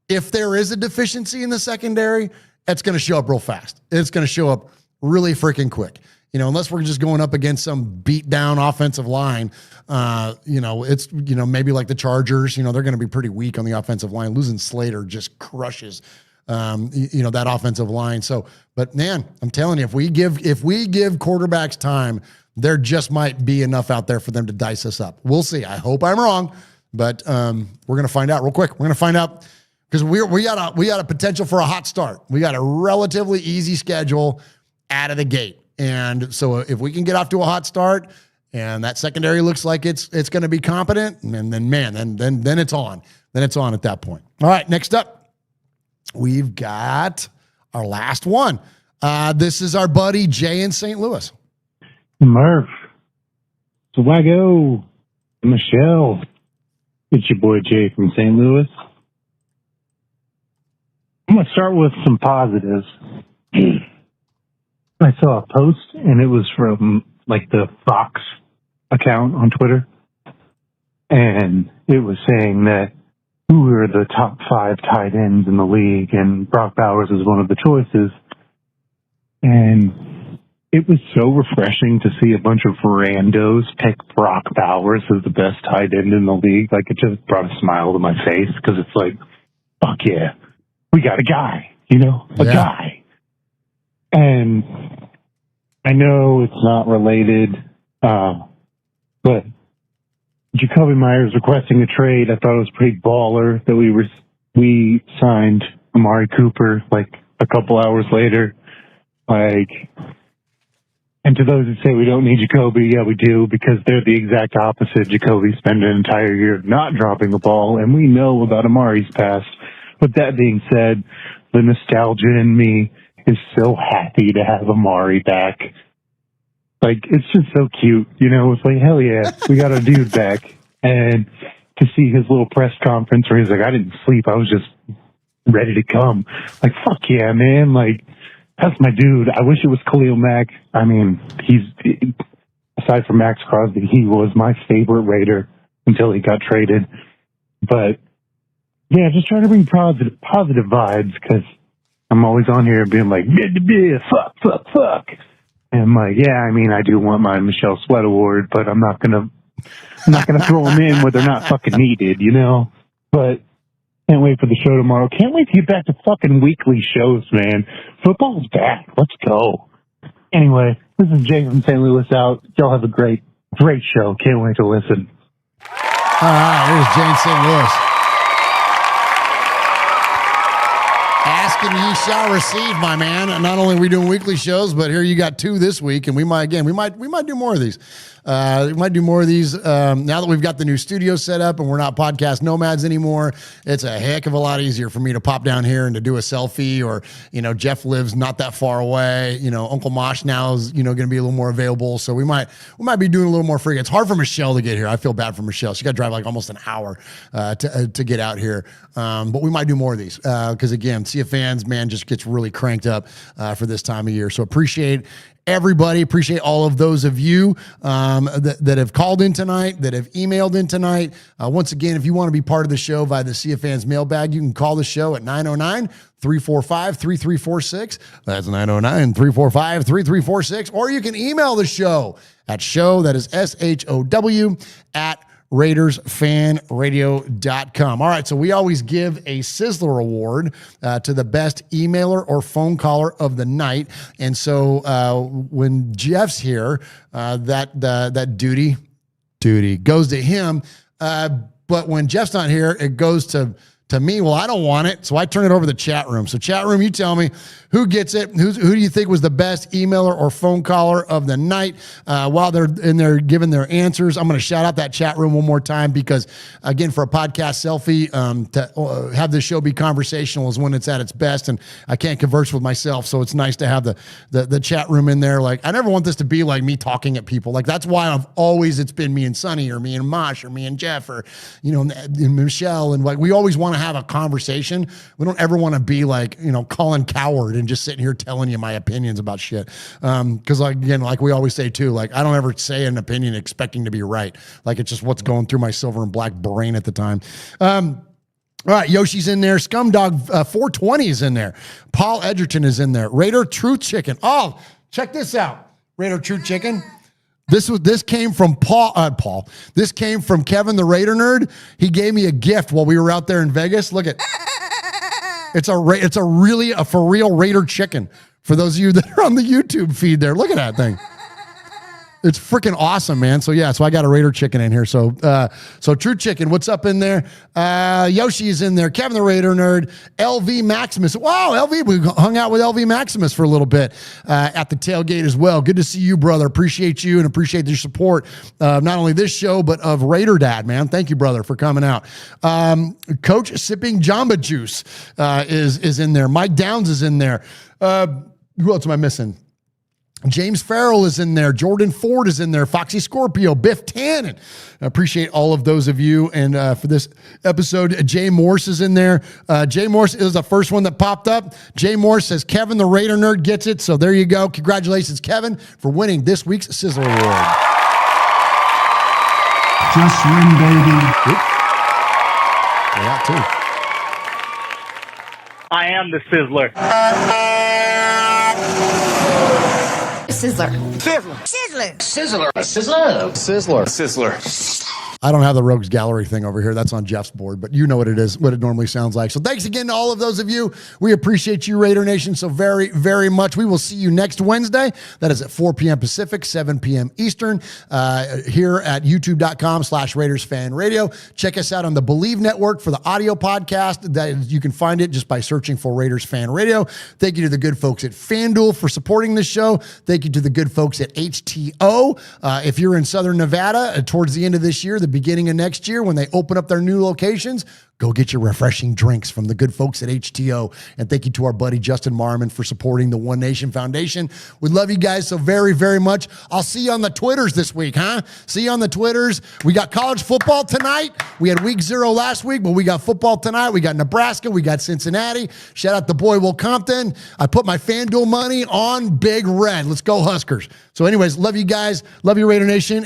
if there is a deficiency in the secondary, it's going to show up real fast. It's going to show up really freaking quick. Unless we're just going up against some beat down offensive line, it's, maybe like the Chargers, they're going to be pretty weak on the offensive line. Losing Slater just crushes that offensive line. So, but man, I'm telling you, if we give quarterbacks time, there just might be enough out there for them to dice us up. We'll see. I hope I'm wrong, but we're going to find out real quick. We're going to find out because we got a potential for a hot start. We got a relatively easy schedule out of the gate. And so if we can get off to a hot start and that secondary looks like it's going to be competent, and then it's on. Then it's on at that point. All right, next up. We've got our last one. This is our buddy Jay in St. Louis. Murf, Swaggo, Michelle. It's your boy Jay from St. Louis. I'm going to start with some positives. I saw a post, and it was from like the Fox account on Twitter. And it was saying that who are the top 5 tight ends in the league, and Brock Bowers is one of the choices. And it was so refreshing to see a bunch of randos pick Brock Bowers as the best tight end in the league. Like, it just brought a smile to my face because it's like, fuck yeah, we got a guy, a guy. And I know it's not related, but Jacoby Myers requesting a trade, I thought it was pretty baller that we signed Amari Cooper like a couple hours later. And to those that say we don't need Jacoby, yeah, we do, because they're the exact opposite. Jacoby spent an entire year not dropping the ball, and we know about Amari's past. But that being said, the nostalgia in me is so happy to have Amari back. Like, it's just so cute, It's like, hell yeah, we got our dude back. And to see his little press conference where he's like, I didn't sleep. I was just ready to come. Like, fuck yeah, man. Like, that's my dude. I wish it was Khalil Mack. I mean, aside from Max Crosby, he was my favorite Raider until he got traded. But yeah, just trying to bring positive vibes, because I'm always on here being like, fuck. And I'm like, yeah, I mean, I do want my Michelle Sweat award, but I'm not gonna throw them in where they're not fucking needed, you know? But can't wait for the show tomorrow. Can't wait to get back to fucking weekly shows, man. Football's back. Let's go. Anyway, this is Jay from St. Louis out. Y'all have a great show. Can't wait to listen. All right, here's Jay in St. Louis. Ask and ye shall receive, my man. Not only are we doing weekly shows, but here you got 2 this week, and we might do more of these. We might do more of these now that we've got the new studio set up and we're not podcast nomads anymore. It's a heck of a lot easier for me to pop down here and to do a selfie, or, you know, Jeff lives not that far away. You know, Uncle Mosh now is, you know, going to be a little more available. So we might be doing a little more free. It's hard for Michelle to get here. I feel bad for Michelle. She got to drive like almost an hour to get out here. But we might do more of these because, again, Sea of Fans, man, just gets really cranked up for this time of year. So appreciate everybody. Appreciate all of those of you that have called in tonight, that have emailed in tonight. Once again, if you want to be part of the show via the Sea of Fans mailbag, you can call the show at 909-345-3346. That's 909-345-3346. Or you can email the show at show, that is SHOW, at RaidersFanRadio.com. All right, so we always give a Sizzler Award to the best emailer or phone caller of the night. And so when Jeff's here, that duty goes to him. But when Jeff's not here, it goes to me. Well, I don't want it, so I turn it over to the chat room. So chat room, you tell me who gets it. Who do you think was the best emailer or phone caller of the night? While they're in there giving their answers, I'm going to shout out that chat room one more time, because, again, for a podcast selfie, to have the show be conversational is when it's at its best, and I can't converse with myself, so it's nice to have the chat room in there. Like, I never want this to be like me talking at people. Like, that's why it's been me and Sonny, or me and Mosh, or me and Jeff, or, you know, and Michelle, and like, we always want to have a conversation. We don't ever want to be like, you know, Colin Coward and just sitting here telling you my opinions about shit. Because, like, again, like we always say too, like, I don't ever say an opinion expecting to be right. Like, it's just what's going through my silver and black brain at the time. All right, Yoshi's in there. Scumdog 420 is in there. Paul Edgerton is in there. Raider Truth Chicken. Oh, check this out. Raider Truth Chicken. This came from Paul. This came from Kevin, the Raider nerd. He gave me a gift while we were out there in Vegas. Look at it's a for real Raider chicken. For those of you that are on the YouTube feed there, look at that thing. It's freaking awesome, man. So yeah, so I got a Raider chicken in here. So True Chicken, what's up in there? Yoshi is in there. Kevin the Raider nerd. LV Maximus. Wow, LV, we hung out with LV Maximus for a little bit at the tailgate as well. Good to see you, brother. Appreciate you and appreciate your support of not only this show but of Raider Dad, man. Thank you, brother, for coming out. Coach Sipping Jamba Juice is in there. Mike Downs is in there. Who else am I missing? James Farrell is in there. Jordan Ford is in there. Foxy Scorpio, Biff Tannen. I appreciate all of those of you. And for this episode, Jay Morse is in there. Jay Morse is the first one that popped up. Jay Morse says Kevin the Raider nerd gets it. So there you go. Congratulations, Kevin, for winning this week's Sizzler Award. Just win, baby. Oop. For that too. I am the Sizzler. Sizzler. Sizzler. Sizzler. I don't have the Rogues Gallery thing over here. That's on Jeff's board, but you know what it is, what it normally sounds like. So thanks again to all of those of you. We appreciate you, Raider Nation, so very, very much. We will see you next Wednesday. That is at 4 p.m. Pacific, 7 p.m. Eastern, here at youtube.com/RaidersFanRadio. Check us out on the Believe Network for the audio podcast. You can find it just by searching for Raiders Fan Radio. Thank you to the good folks at FanDuel for supporting this show. Thank you to the good folks at HTO. If you're in Southern Nevada towards the end of this year, the the beginning of next year when they open up their new locations, go get your refreshing drinks from the good folks at HTO. And thank you to our buddy Justin Marmon for supporting the One Nation Foundation. We love you guys so very, very much. I'll see you on the Twitters this week, huh? See you on the Twitters. We got college football tonight. We had week 0 last week, but we got football tonight. We got Nebraska. We got Cincinnati. Shout out to boy Will Compton. I put my FanDuel money on Big Red. Let's go Huskers. So anyways, love you guys. Love you Raider Nation.